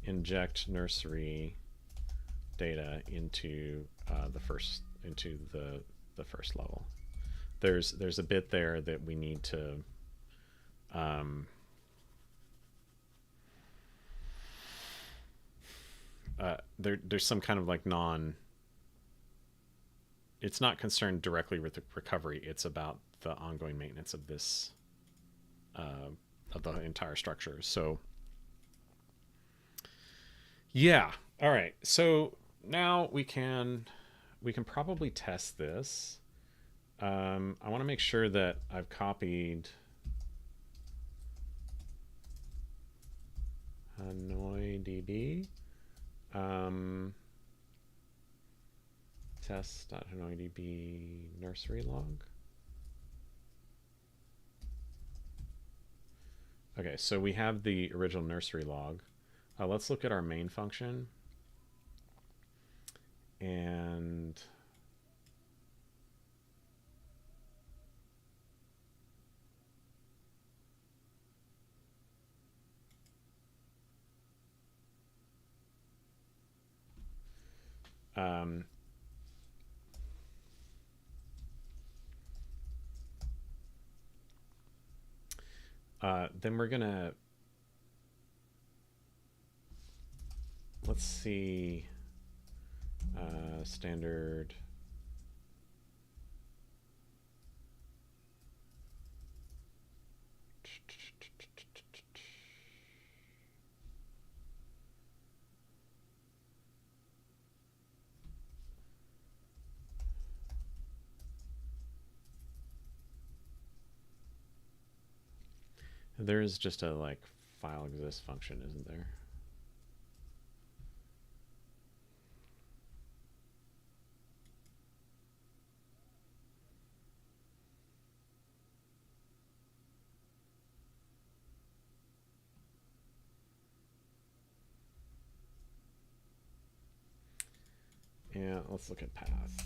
Inject nursery data into the first level. There's a bit there that we need to there's some kind of like it's not concerned directly with the recovery. It's about the ongoing maintenance of this of the entire structure. So yeah, all right. So now we can probably test this. I want to make sure that I've copied HanoiDB. Test.HanoiDB nursery log. Okay, so we have the original nursery log. Let's look at our main function. And then we're gonna, let's see, standard there is just a like file exists function, isn't there? Yeah, let's look at path.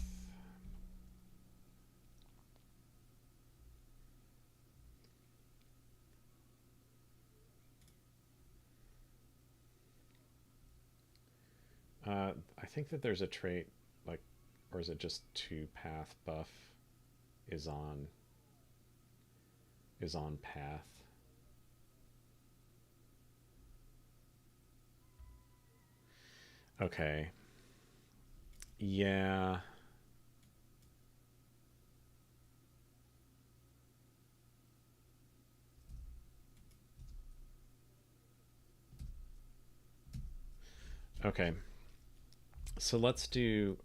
I think that there's a trait, like, or is it just to path buff is on path? Okay. Yeah. Okay. So let's do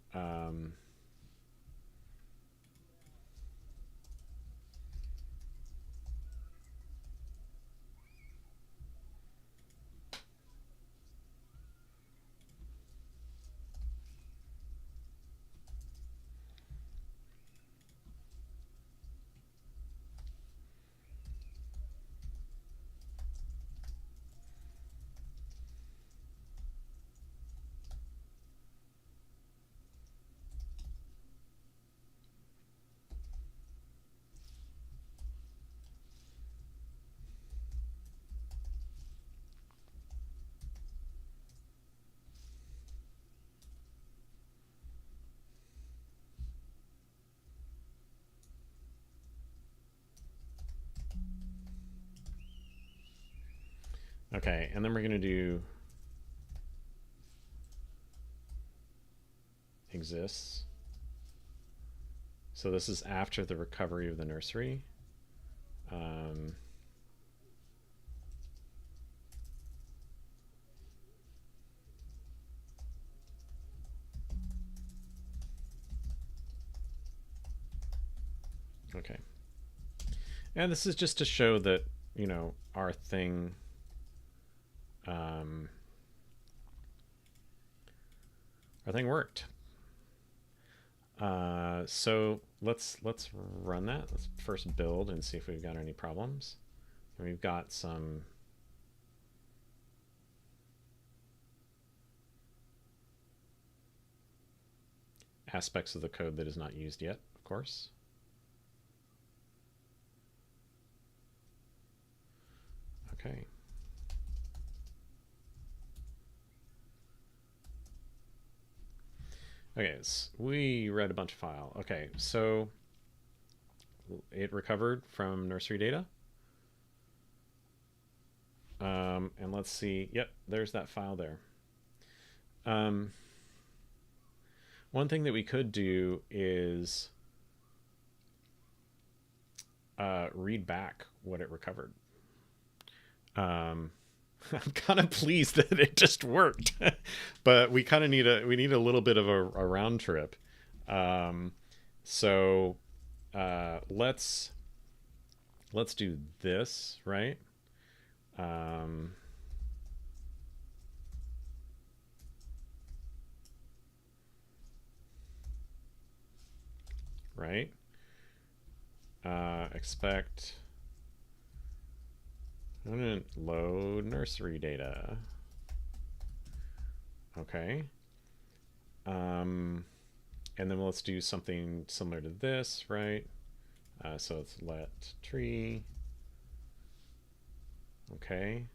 Okay, and then we're going to do exists. So this is after the recovery of the nursery. Okay. And this is just to show that, you know, our thing worked. So let's run that. Let's first build and see if we've got any problems. And we've got some aspects of the code that is not used yet, of course. Okay. Okay, so we read a bunch of file. Okay, so it recovered from nursery data. And let's see. Yep, there's that file there. One thing that we could do is read back what it recovered. I'm kind of pleased that it just worked, but we kind of need a little bit of a round trip. So let's do this, right? Right? Expect. I'm going to load nursery data. Okay. And then let's do something similar to this, right? So let's let tree. Okay.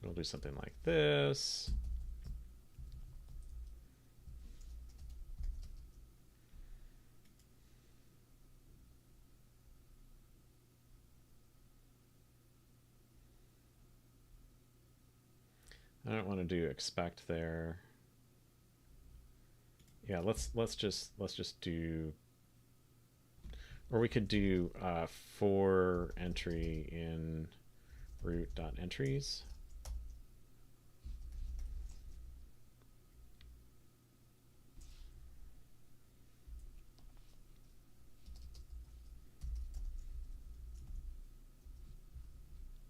We'll do something like this. I don't want to do expect there. Yeah, let's just do, or we could do for entry in root.entries.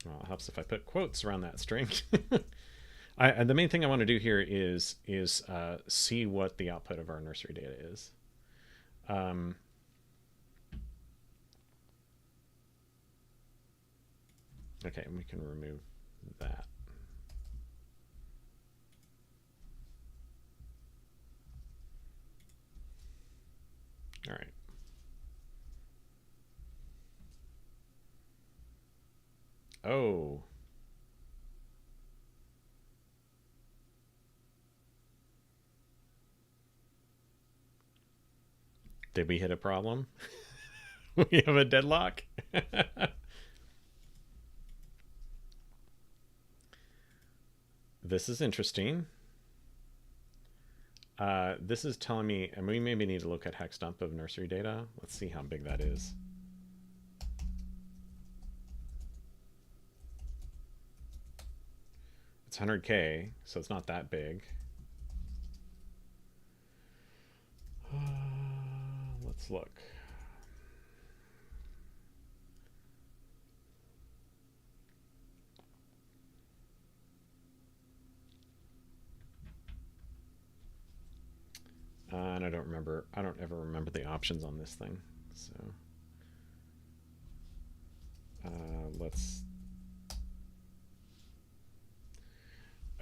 Well, it helps if I put quotes around that string. The main thing I want to do here is see what the output of our nursery data is. Okay, and we can remove that. All right. Oh. Did we hit a problem? We have a deadlock? This is interesting. This is telling me, and we maybe need to look at hex dump of nursery data. Let's see how big that is. It's 100K, so it's not that big. Let's look. And I don't ever remember the options on this thing. So let's,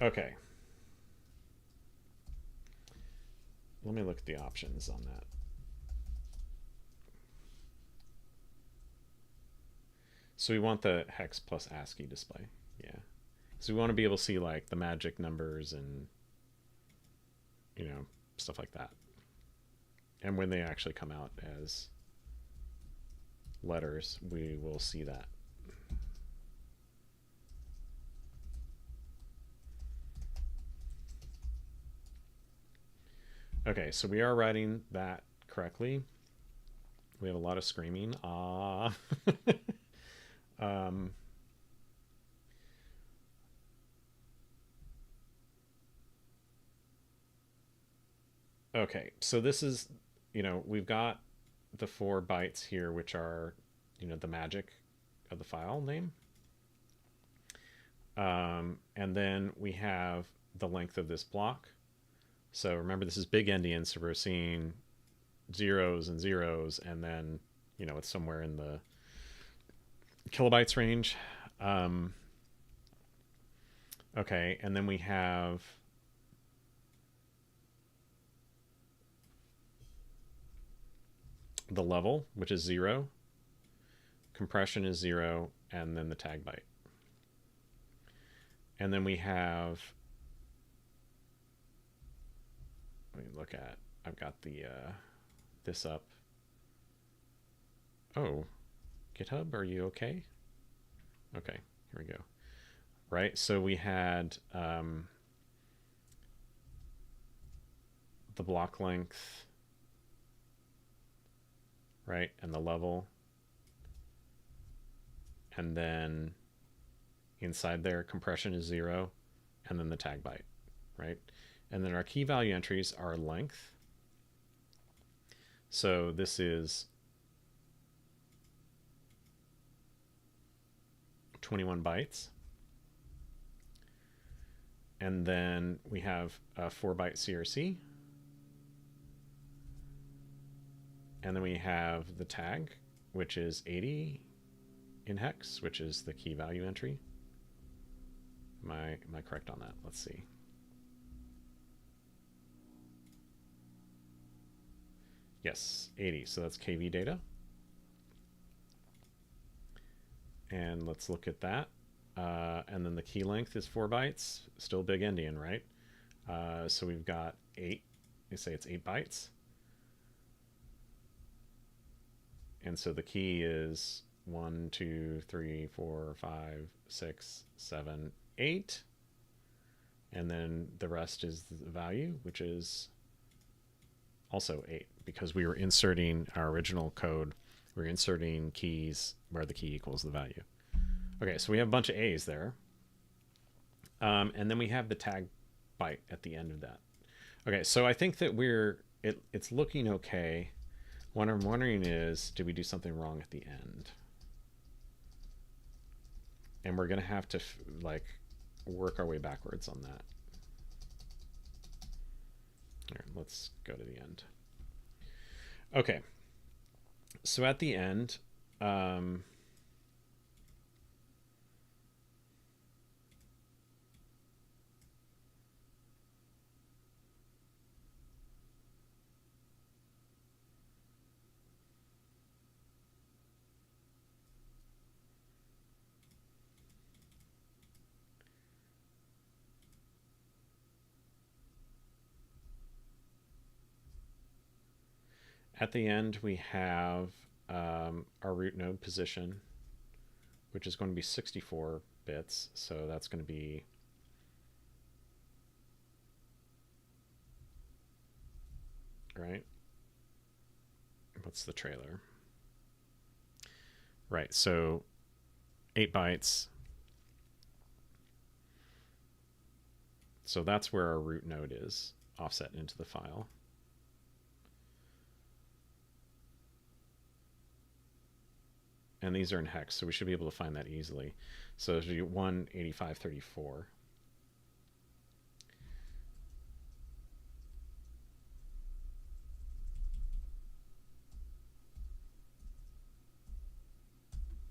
okay. Let me look at the options on that. So we want the hex plus ASCII display. Yeah. So we want to be able to see like the magic numbers and, you know, stuff like that. And when they actually come out as letters, we will see that. Okay, so we are writing that correctly. We have a lot of screaming. Ah. Okay, so this is, we've got the 4 bytes here, which are, the magic of the file name. And then we have the length of this block. So remember, this is big endian, so we're seeing zeros and zeros, and then, it's somewhere in the kilobytes range. Okay, and then we have the level, which is 0. Compression is 0, and then the tag byte. And then we have, let me look at, I've got the this up. Oh, GitHub, are you okay? Okay, here we go. Right, so we had the block length, right, and the level. And then inside there, compression is 0, and then the tag byte, right? And then our key value entries are length. So this is 21 bytes. And then we have a 4-byte CRC. And then we have the tag, which is 80 in hex, which is the key value entry. Am I correct on that? Let's see. Yes, 80. So that's KV data. And let's look at that. And then the key length is 4 bytes. Still big endian, right? So we've got 8. You say it's 8 bytes. And so the key is 1, 2, 3, 4, 5, 6, 7, 8. And then the rest is the value, which is also 8, because we were inserting our original code. We're inserting keys where the key equals the value. Okay, so we have a bunch of A's there. And then we have the tag byte at the end of that. Okay, so I think that it's looking okay. What I'm wondering is, did we do something wrong at the end? And we're going to have to work our way backwards on that. Here, let's go to the end. Okay. So at the end, we have our root node position, which is going to be 64 bits. So that's going to be right. What's the trailer? Right. So 8 bytes. So that's where our root node is offset into the file. And these are in hex, so we should be able to find that easily. So there's 18534.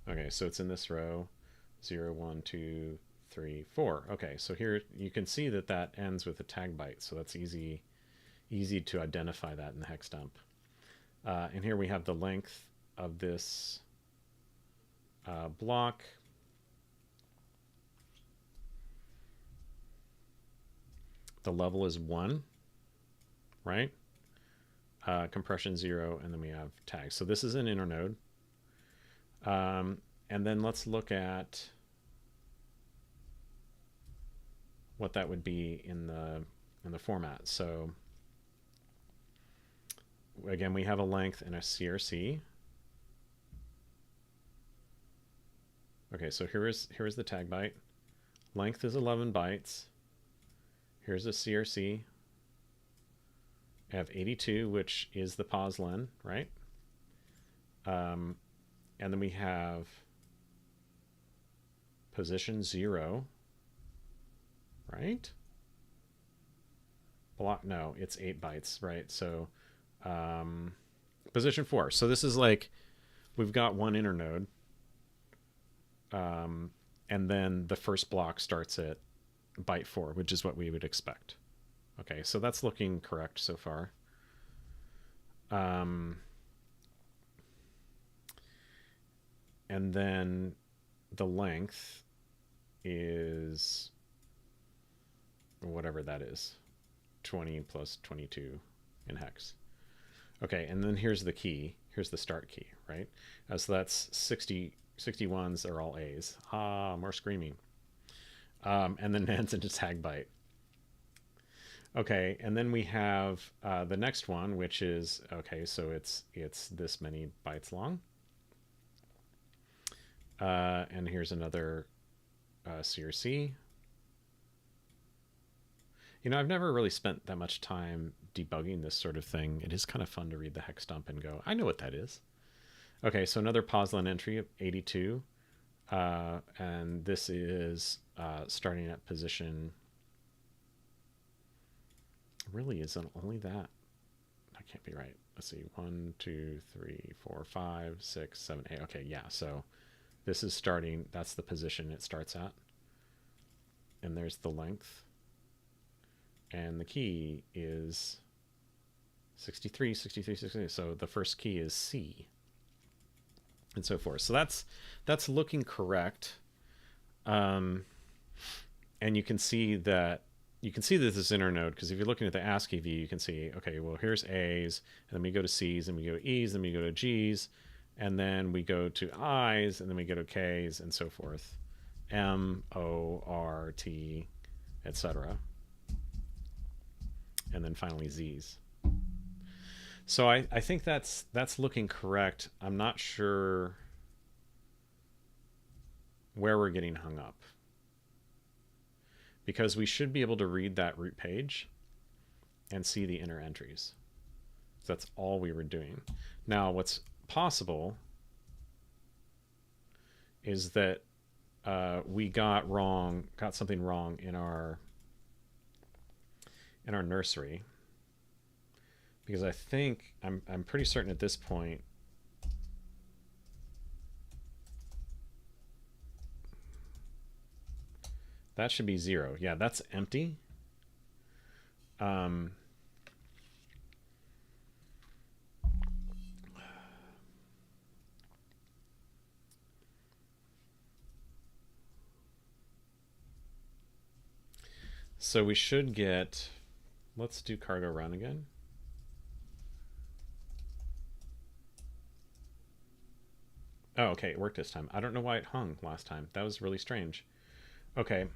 Okay, so it's in this row, 0, 1, 2, 3, 4. Okay, so here you can see that ends with a tag byte, so that's easy to identify that in the hex dump. And here we have the length of this block. The level is 1, right? compression 0, and then we have tags. So this is an inner node. And then let's look at what that would be in the format. So again, we have a length and a CRC. Okay, so here's the tag byte. Length is 11 bytes. Here's a CRC. I have 82, which is the poslen, right? And then we have position 0, right? Block, no, it's 8 bytes, right? So position 4. So this is like, we've got one inner node. And then the first block starts at byte 4, which is what we would expect. Okay, so that's looking correct so far. And then the length is whatever that is, 20 plus 22 in hex. Okay, and then here's the key. Here's the start key, right? So that's 61s are all A's. Ah, more screaming. And then ends into tag byte. Okay, and then we have the next one, which is, okay, so it's this many bytes long. And here's another CRC. You know, I've never really spent that much time debugging this sort of thing. It is kind of fun to read the hex dump and go, I know what that is. Okay, so another poslen entry of 82. And this is starting at position. Really isn't only that. That can't be right. Let's see. 1, 2, 3, 4, 5, 6, 7, 8. Okay, yeah. So this is starting. That's the position it starts at. And there's the length. And the key is 63, 63, 63. So the first key is C. And so forth. So that's looking correct. And you can see that this is inner node, because if you're looking at the ASCII view, you can see, okay, well, here's A's, and then we go to C's, and we go to E's, and we go to G's, and then we go to I's, and then we go to K's, and so forth. M, O, R, T, etc. And then finally Z's. So I think that's looking correct. I'm not sure where we're getting hung up, because we should be able to read that root page and see the inner entries. So that's all we were doing. Now, what's possible is that we got something wrong in our nursery, because I think I'm pretty certain at this point that should be 0. Yeah, that's empty. So we should get, let's do cargo run again. Oh, okay, it worked this time. I don't know why it hung last time. That was really strange. Okay.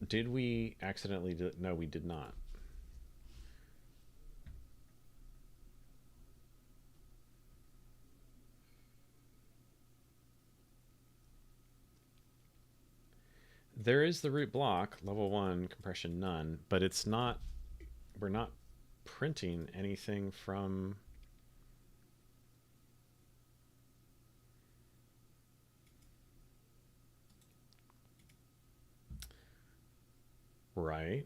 Did we accidentally do? No, we did not. There is the root block, level 1, compression none, but it's not, we're not printing anything from right.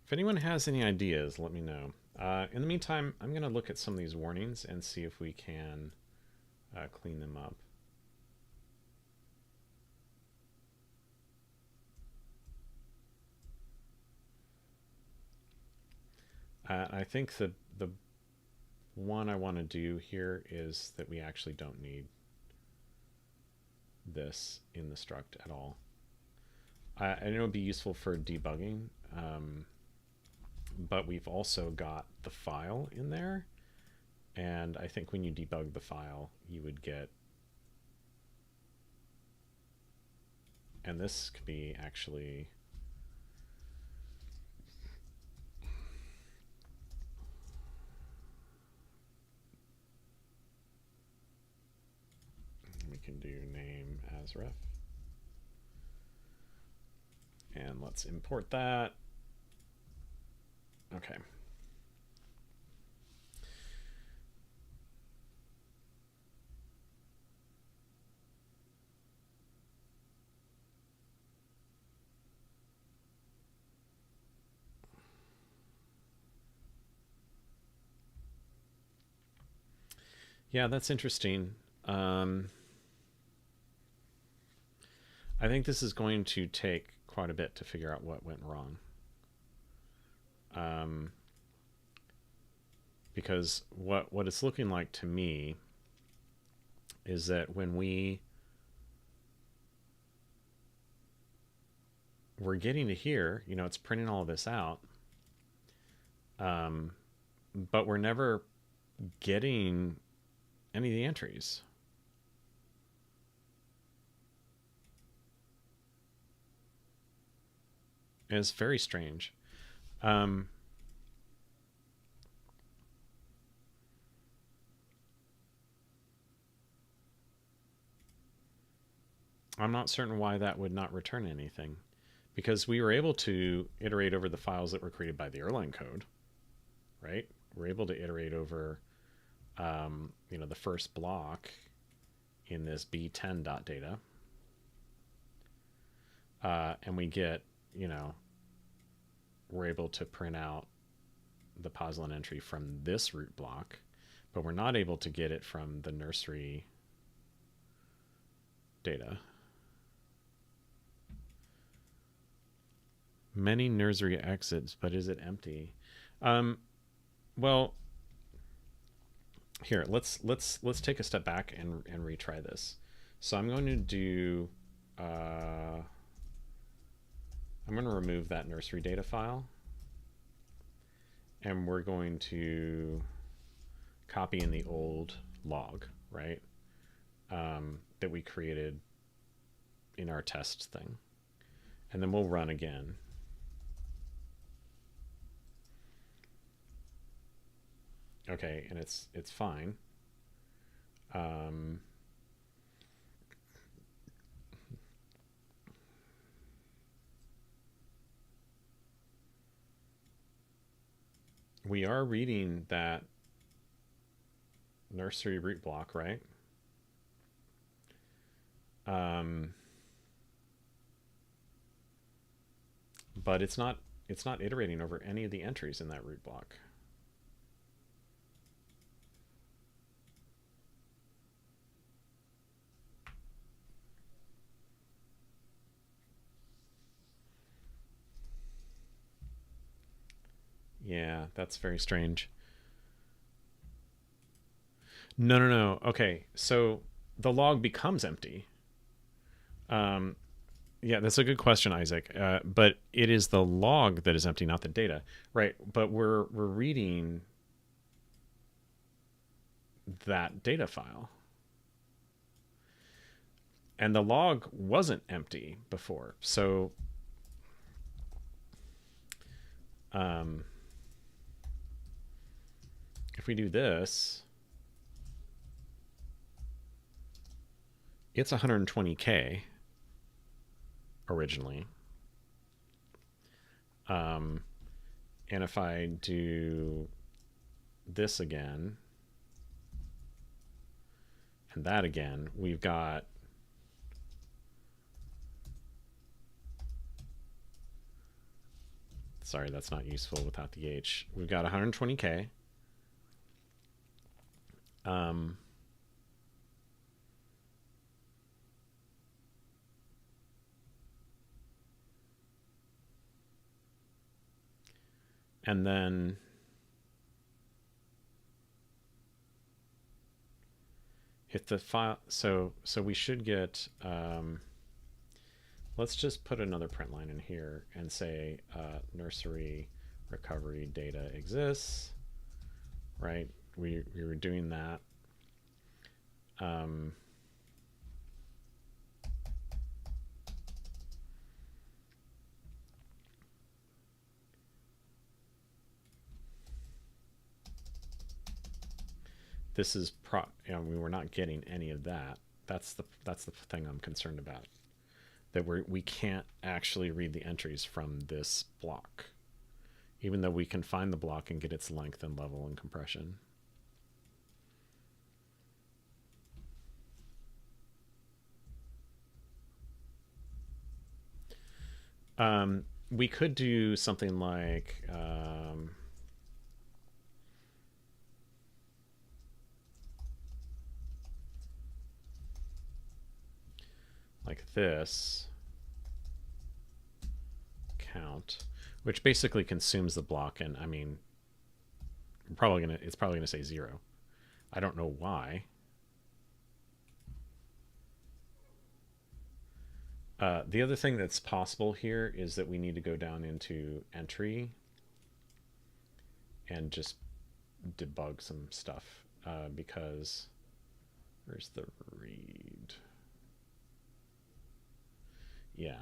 If anyone has any ideas, let me know. In the meantime, I'm going to look at some of these warnings and see if we can clean them up. I think the one I want to do here is that we actually don't need this in the struct at all. I know it would be useful for debugging, but we've also got the file in there, and I think when you debug the file, you would get, and this could be actually, we can do name as ref. And let's import that. Okay. Yeah, that's interesting. I think this is going to take quite a bit to figure out what went wrong. Because what it's looking like to me is that when we're getting to here, you know, it's printing all of this out, but we're never getting any of the entries. It's very strange. I'm not certain why that would not return anything, because we were able to iterate over the files that were created by the Erlang code, right? We're able to iterate over, you know, the first block in this b10.data, and we get, you know, we're able to print out the poslin entry from this root block, but we're not able to get it from the nursery data. Many nursery exits, but is it empty? Well, here, let's take a step back and retry this. So I'm going to do, I'm going to remove that nursery data file, and we're going to copy in the old log, right? That we created in our test thing, and then we'll run again. Okay, and it's fine. We are reading that nursery root block, right? But it's not iterating over any of the entries in that root block. Yeah, that's very strange. No. Okay, so the log becomes empty. Yeah, that's a good question, Isaac. But it is the log that is empty, not the data, right? But we're reading that data file, and the log wasn't empty before. So, if we do this, it's 120K originally. And if I do this again and that again, we've got Sorry, that's not useful without the H. We've got 120K. And then if the file, so we should get, let's just put another print line in here and say nursery recovery data exists, right? We were doing that. This is we were not getting any of that. That's the thing I'm concerned about. That we can't actually read the entries from this block, even though we can find the block and get its length and level and compression. We could do something like this count, which basically consumes the block, and I mean, it's probably gonna say 0. I don't know why. The other thing that's possible here is that we need to go down into entry and just debug some stuff, because where's the read? Yeah.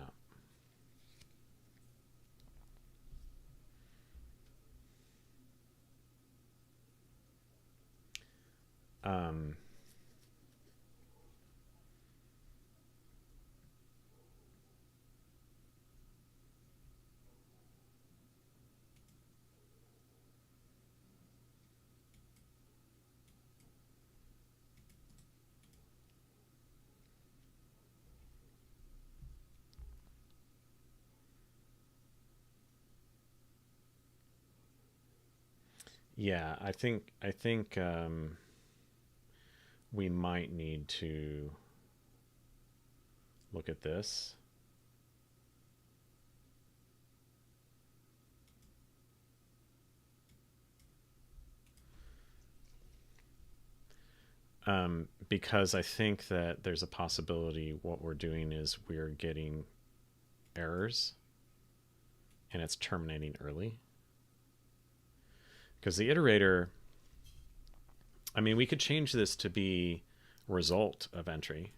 Yeah, I think we might need to look at this. Because I think that there's a possibility what we're doing is we're getting errors and it's terminating early. Because the iterator, I mean, we could change this to be result of entry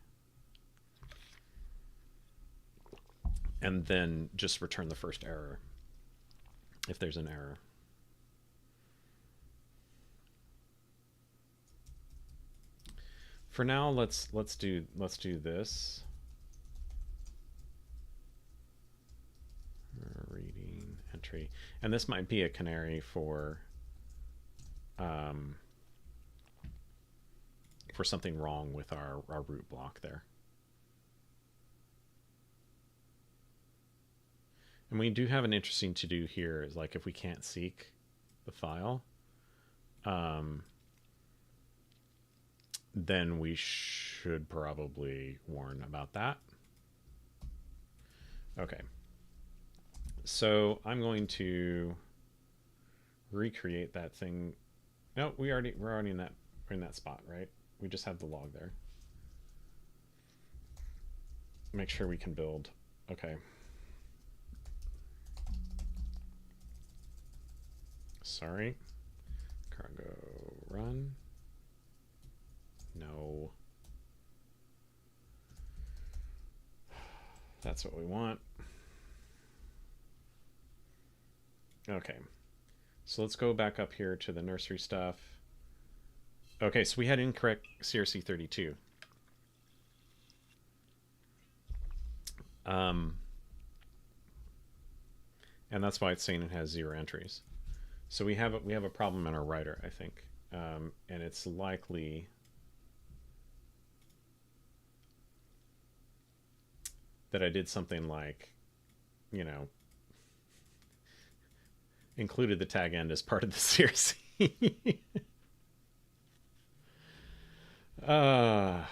and then just return the first error if there's an error. For now, let's do this. Reading entry, and this might be a canary for something wrong with our root block there. And we do have an interesting to do here is like if we can't seek the file, then we should probably warn about that. Okay. So I'm going to recreate that thing. No, we're already in that spot, right? We just have the log there. Make sure we can build. Okay. Sorry. Cargo run. No. That's what we want. Okay. So let's go back up here to the nursery stuff. Okay, so we had incorrect CRC32. And that's why it's saying it has 0 entries. So we have a problem in our writer, I think, and it's likely that I did something like, you know, included the tag end as part of the CRC. uh,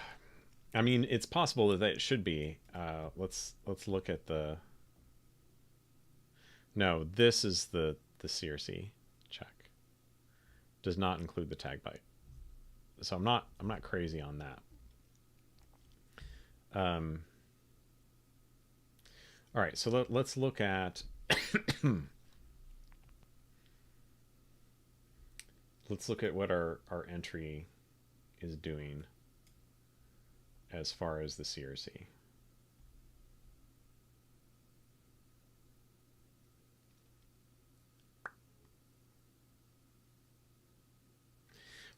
I mean, it's possible that it should be. Let's look at the. No, this is the CRC check. Does not include the tag byte. So I'm not crazy on that. All right, so let's look at let's look at what our entry is doing as far as the CRC.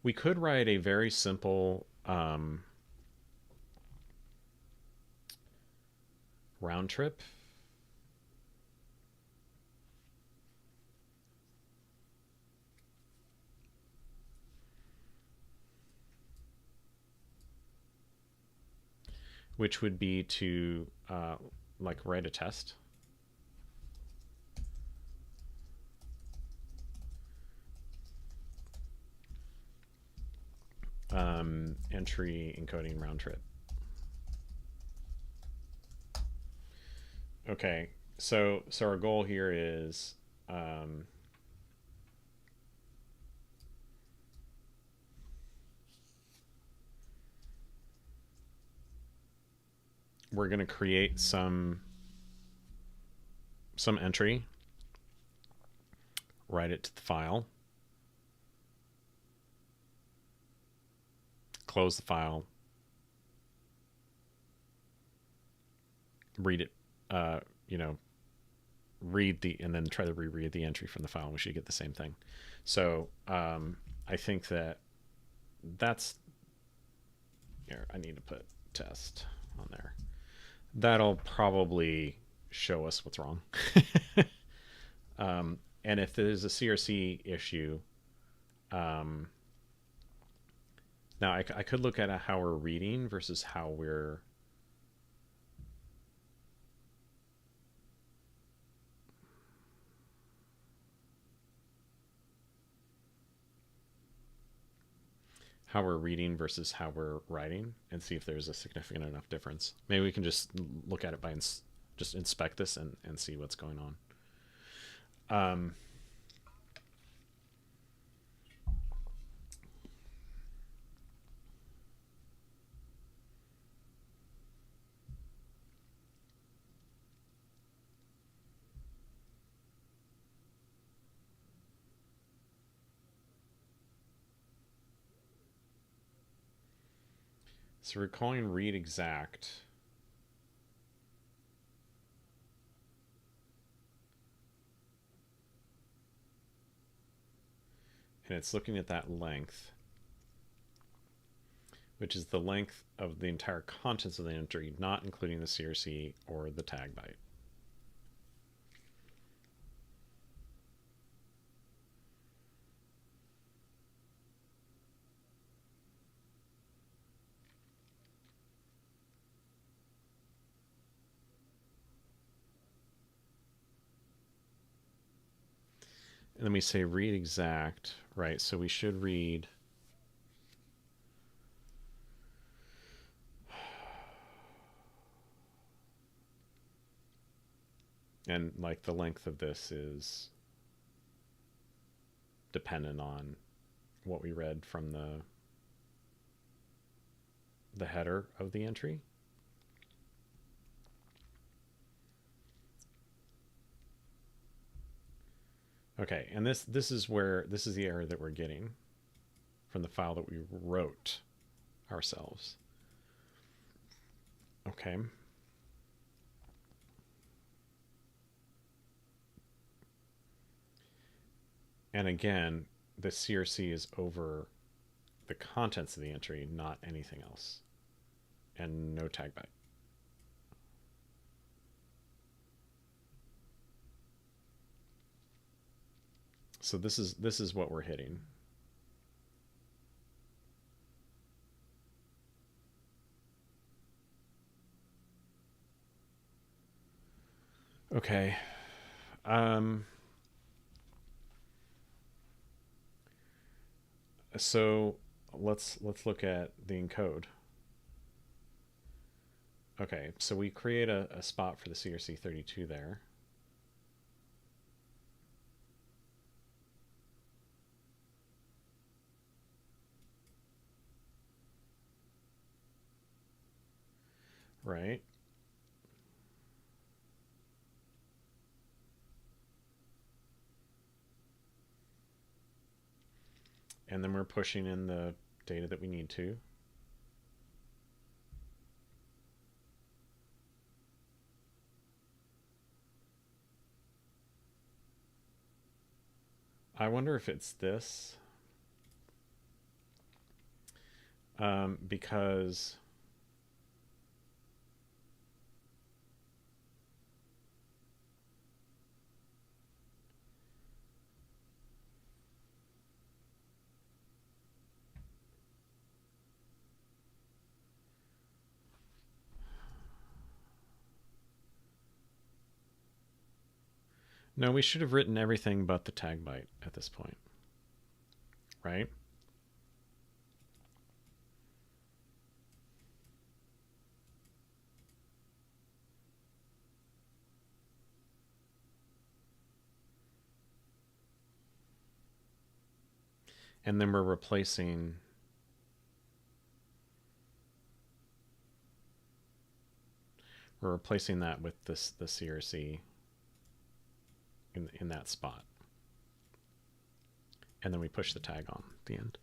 We could write a very simple round trip. Which would be to like write a test. Entry encoding round trip. Okay, so our goal here is we're going to create some entry, write it to the file, close the file, read it, read the, and then try to reread the entry from the file, and we should get the same thing. So I think that's here. I need to put test on there. That'll probably show us what's wrong. And if there's a CRC issue, now I could look at how we're reading versus how we're reading versus how we're writing, and see if there's a significant enough difference. Maybe we can just look at it by just inspect this and see what's going on. So we're calling read exact. And it's looking at that length, which is the length of the entire contents of the entry, not including the CRC or the tag byte. And then we say read exact, right? So we should read and like the length of this is dependent on what we read from the header of the entry. Okay, and this is the error that we're getting from the file that we wrote ourselves. Okay. And again, the CRC is over the contents of the entry, not anything else. And no tag byte. So this is what we're hitting. Okay. So let's look at the encode. Okay, so we create a spot for the CRC32 there. Right. And then we're pushing in the data that we need to. I wonder if it's this. Because no, we should have written everything but the tag byte at this point, right? And then we're replacing that with the CRC in that spot, and then we push the tag on at the end.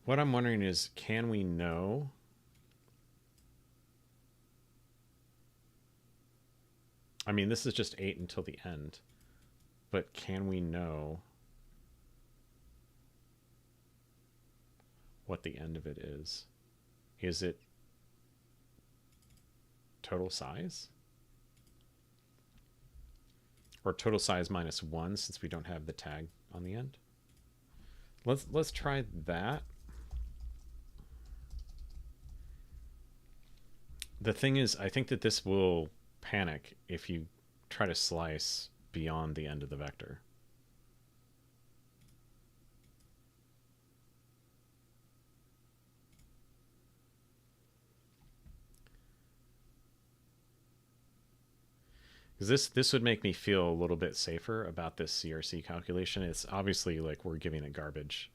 What I'm wondering is, can we know? I mean, this is just 8 until the end, but can we know what the end of it is? Is it total size? Or total size minus 1, since we don't have the tag on the end? Let's try that. The thing is, I think that this will panic if you try to slice beyond the end of the vector. Because this would make me feel a little bit safer about this CRC calculation. It's obviously like we're giving it garbage.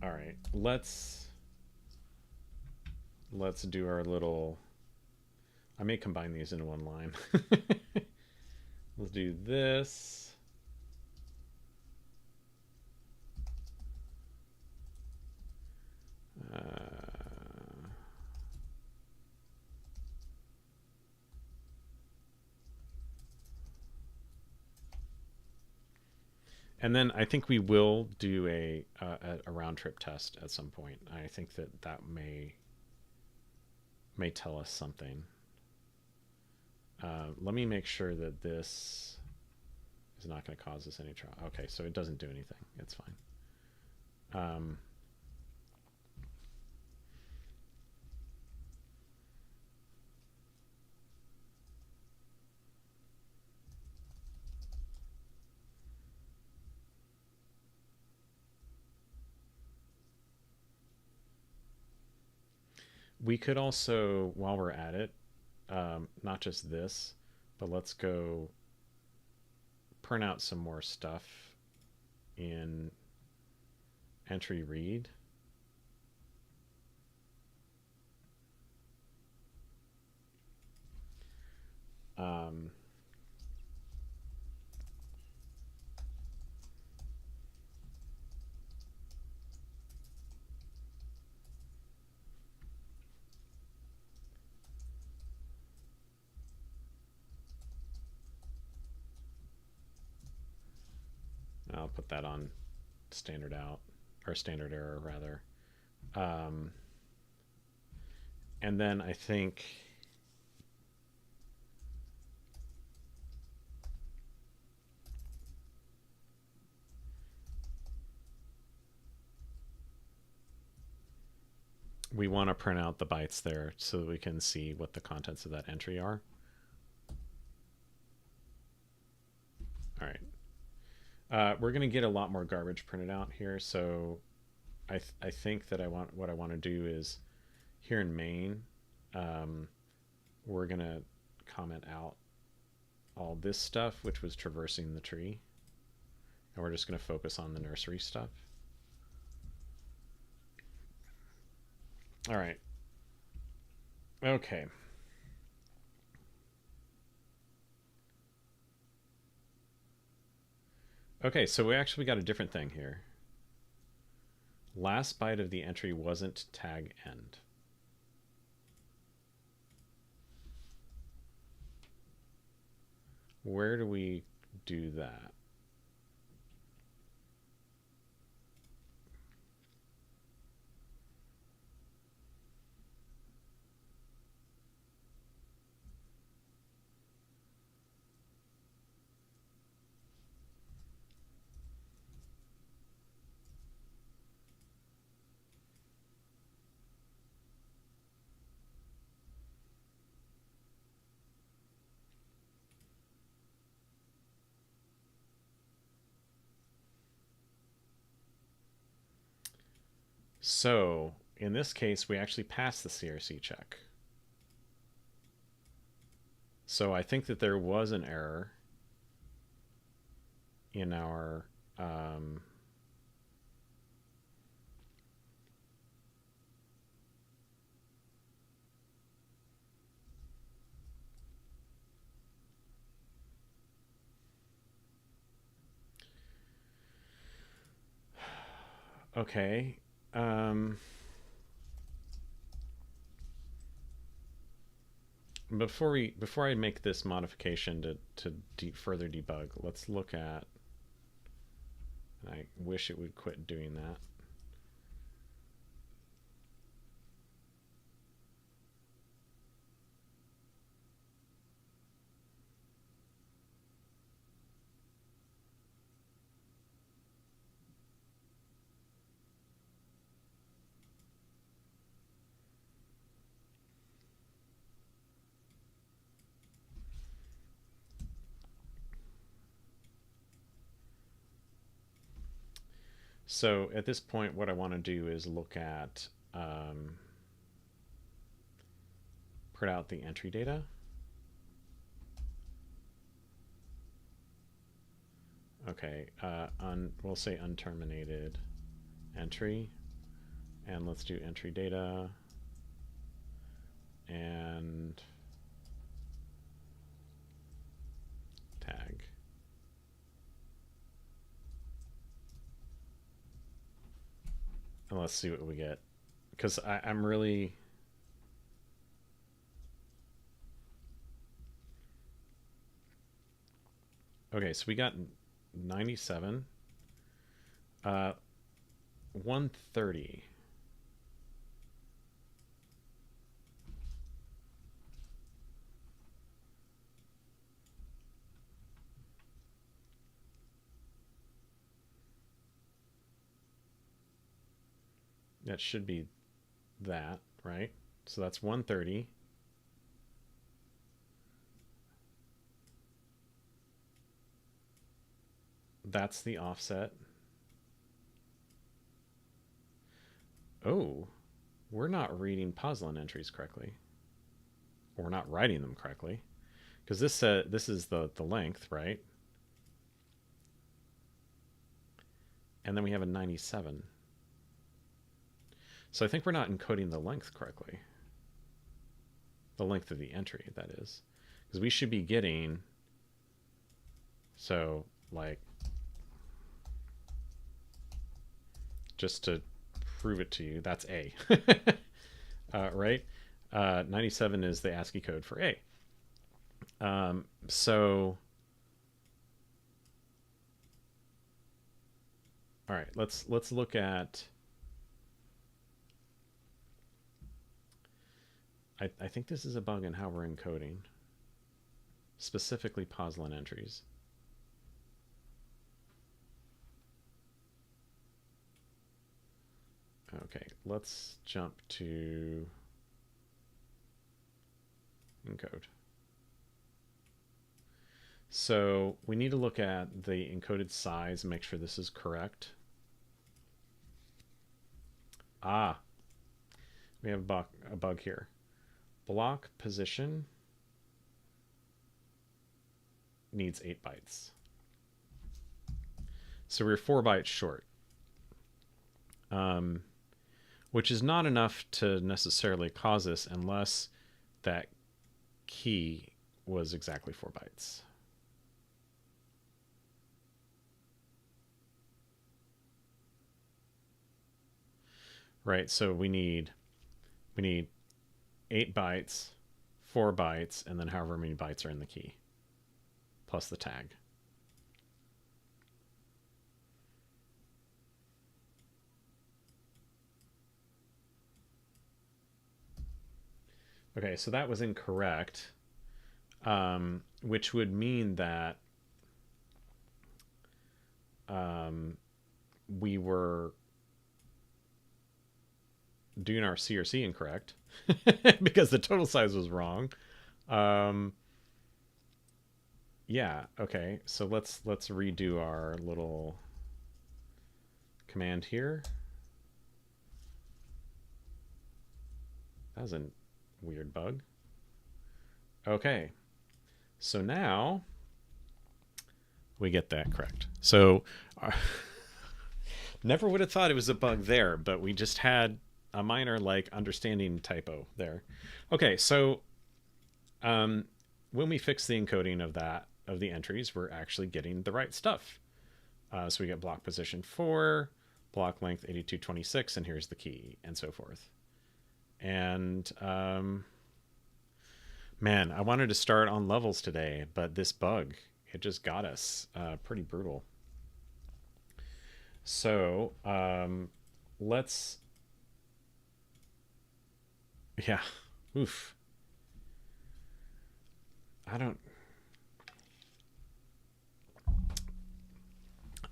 All right, let's do our little. I may combine these into one line. Let's do this. And then I think we will do a round trip test at some point. I think that may tell us something. Let me make sure that this is not going to cause us any trouble. Okay, so it doesn't do anything. It's fine. We could also, while we're at it, not just this, but let's go print out some more stuff in entry read. Um, I'll put that on standard out, or standard error rather. Um, and then I think we want to print out the bytes there so that we can see what the contents of that entry are. All right. We're going to get a lot more garbage printed out here, so I think that what I want to do is here in main, we're going to comment out all this stuff, which was traversing the tree, and we're just going to focus on the nursery stuff. All right. Okay. Okay, so we actually got a different thing here. Last byte of the entry wasn't tag end. Where do we do that? So in this case, we actually passed the CRC check. So I think that there was an error in our okay. Before I make this modification to further debug, let's look at. And I wish it would quit doing that. So at this point, what I want to do is look at print out the entry data. Okay, we'll say unterminated entry, and let's do entry data, and tag. And let's see what we get, because I'm really okay. So we got 97, 130. That should be that, right? So that's 130. That's the offset. Oh, we're not reading Poslin entries correctly. Or we're not writing them correctly. Because this is the length, right? And then we have a 97. So I think we're not encoding the length correctly. The length of the entry, that is. because we should be getting, so like, just to prove it to you, that's A. Right? 97 is the ASCII code for A. So, all right, let's look at, I think this is a bug in how we're encoding, specifically poslin entries. Okay, let's jump to encode. So we need to look at the encoded size and make sure this is correct. Ah, we have a bug here. Block position needs 8 bytes. So we're 4 bytes short, which is not enough to necessarily cause this unless that key was exactly 4 bytes. Right, so we need 8 bytes, 4 bytes, and then however many bytes are in the key, plus the tag. Okay, so that was incorrect, which would mean that we were doing our CRC incorrect because the total size was wrong. Yeah, okay, so let's redo our little command here. That was a weird bug. Okay, so now we get that correct. So never would have thought it was a bug there, but we just had a minor like understanding typo there. Okay, so when we fix the encoding of the entries, we're actually getting the right stuff. So we get block position 4, block length 8226, and here's the key, and so forth. And man, I wanted to start on levels today, but this bug, it just got us pretty brutal. So let's, yeah, oof. I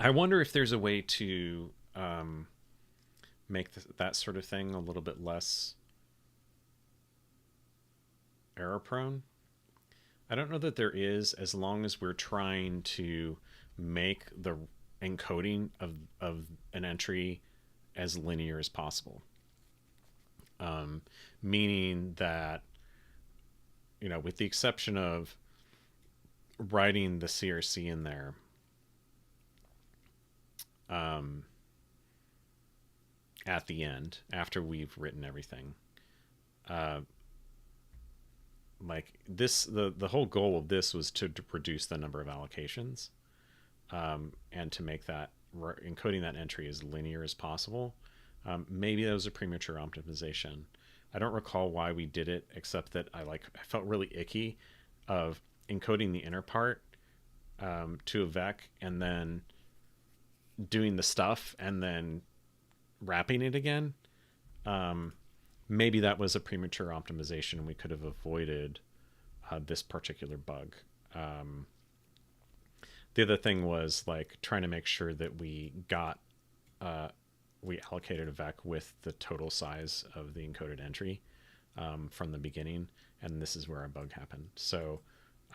wonder if there's a way to make that sort of thing a little bit less error prone. I don't know that there is, as long as we're trying to make the encoding of an entry as linear as possible. Meaning that, you know, with the exception of writing the CRC in there, at the end, after we've written everything, like this, the whole goal of this was to reduce the number of allocations, and to make that encoding that entry as linear as possible. Maybe that was a premature optimization. I don't recall why we did it, except that I felt really icky of encoding the inner part to a vec and then doing the stuff and then wrapping it again. Maybe that was a premature optimization and we could have avoided this particular bug. The other thing was like trying to make sure that we got we allocated a vec with the total size of the encoded entry from the beginning, and this is where our bug happened. So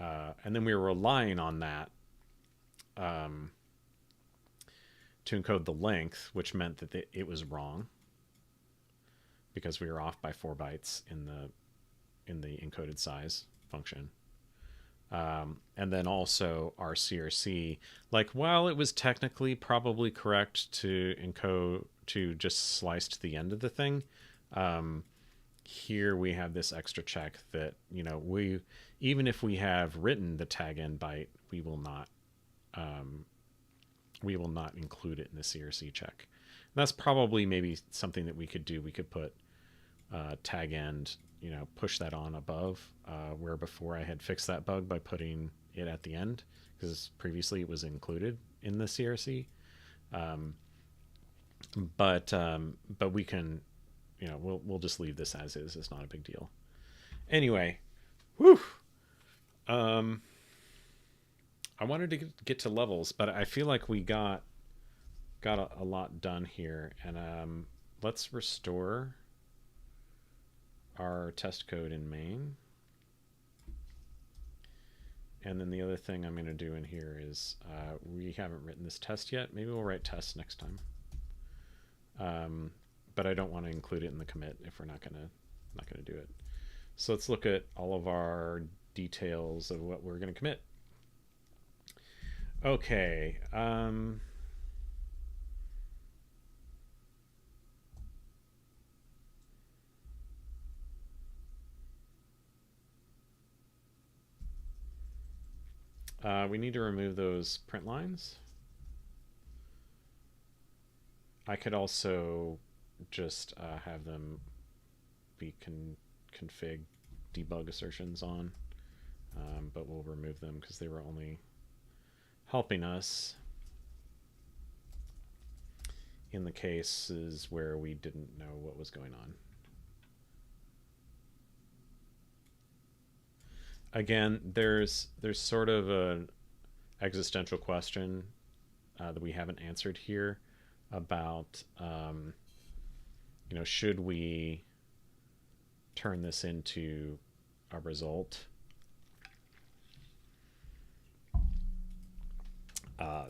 and then we were relying on that to encode the length, which meant that it was wrong because we were off by 4 bytes in the encoded size function. And then also our CRC, like, while it was technically probably correct to encode to just slice to the end of the thing, here we have this extra check that, you know, even if we have written the tag end byte, we will not include it in the CRC check. And that's probably maybe something that we could do. We could put tag end, you know, push that on above, where before I had fixed that bug by putting it at the end, because previously it was included in the CRC. But we can, you know, we'll just leave this as is. It's not a big deal. Anyway, whew. I wanted to get to levels, but I feel like we got a lot done here. And let's restore our test code in main. And then the other thing I'm going to do in here is we haven't written this test yet. Maybe we'll write tests next time. But I don't want to include it in the commit if we're not gonna do it. So let's look at all of our details of what we're going to commit. Okay. We need to remove those print lines. I could also just have them be config debug assertions on, but we'll remove them because they were only helping us in the cases where we didn't know what was going on. Again, there's sort of an existential question that we haven't answered here about, you know, should we turn this into a result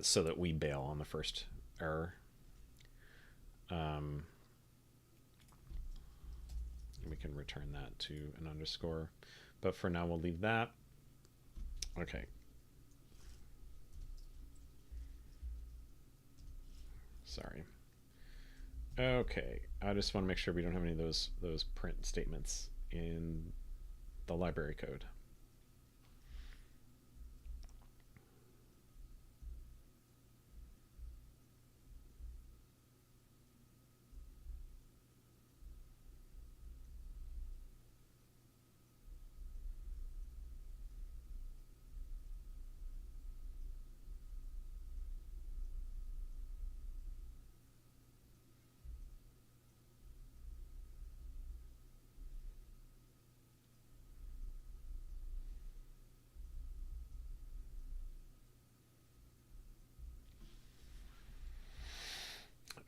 so that we bail on the first error. We can return that to an underscore, but for now we'll leave that. Okay. Sorry. Okay, I just want to make sure we don't have any of those print statements in the library code.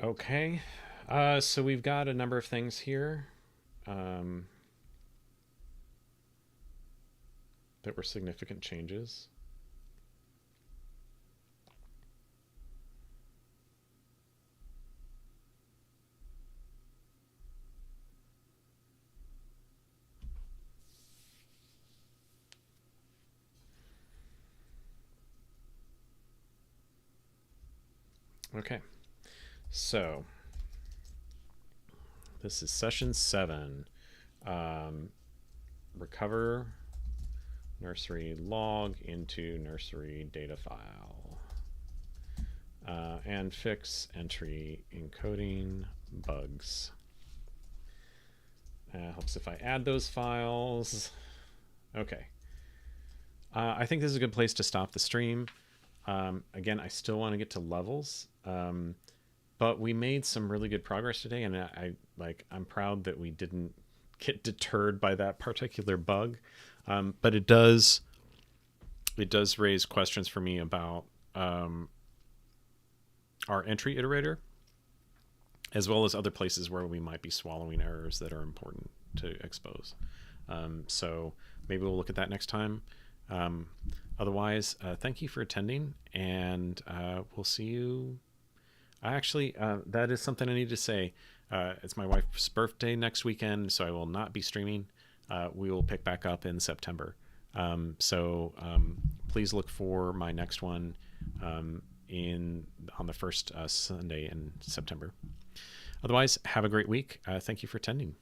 Okay, so we've got a number of things here that were significant changes. Okay. So this is session 7. Recover nursery log into nursery data file and fix entry encoding bugs. Helps if I add those files. Okay. I think this is a good place to stop the stream. Again, I still want to get to levels. But we made some really good progress today, and I'm proud that we didn't get deterred by that particular bug. But it does raise questions for me about our entry iterator, as well as other places where we might be swallowing errors that are important to expose. So maybe we'll look at that next time. Otherwise, thank you for attending, and we'll see you. Actually, that is something I need to say. It's my wife's birthday next weekend, so I will not be streaming. We will pick back up in September. So please look for my next one on the first Sunday in September. Otherwise, have a great week. Thank you for attending.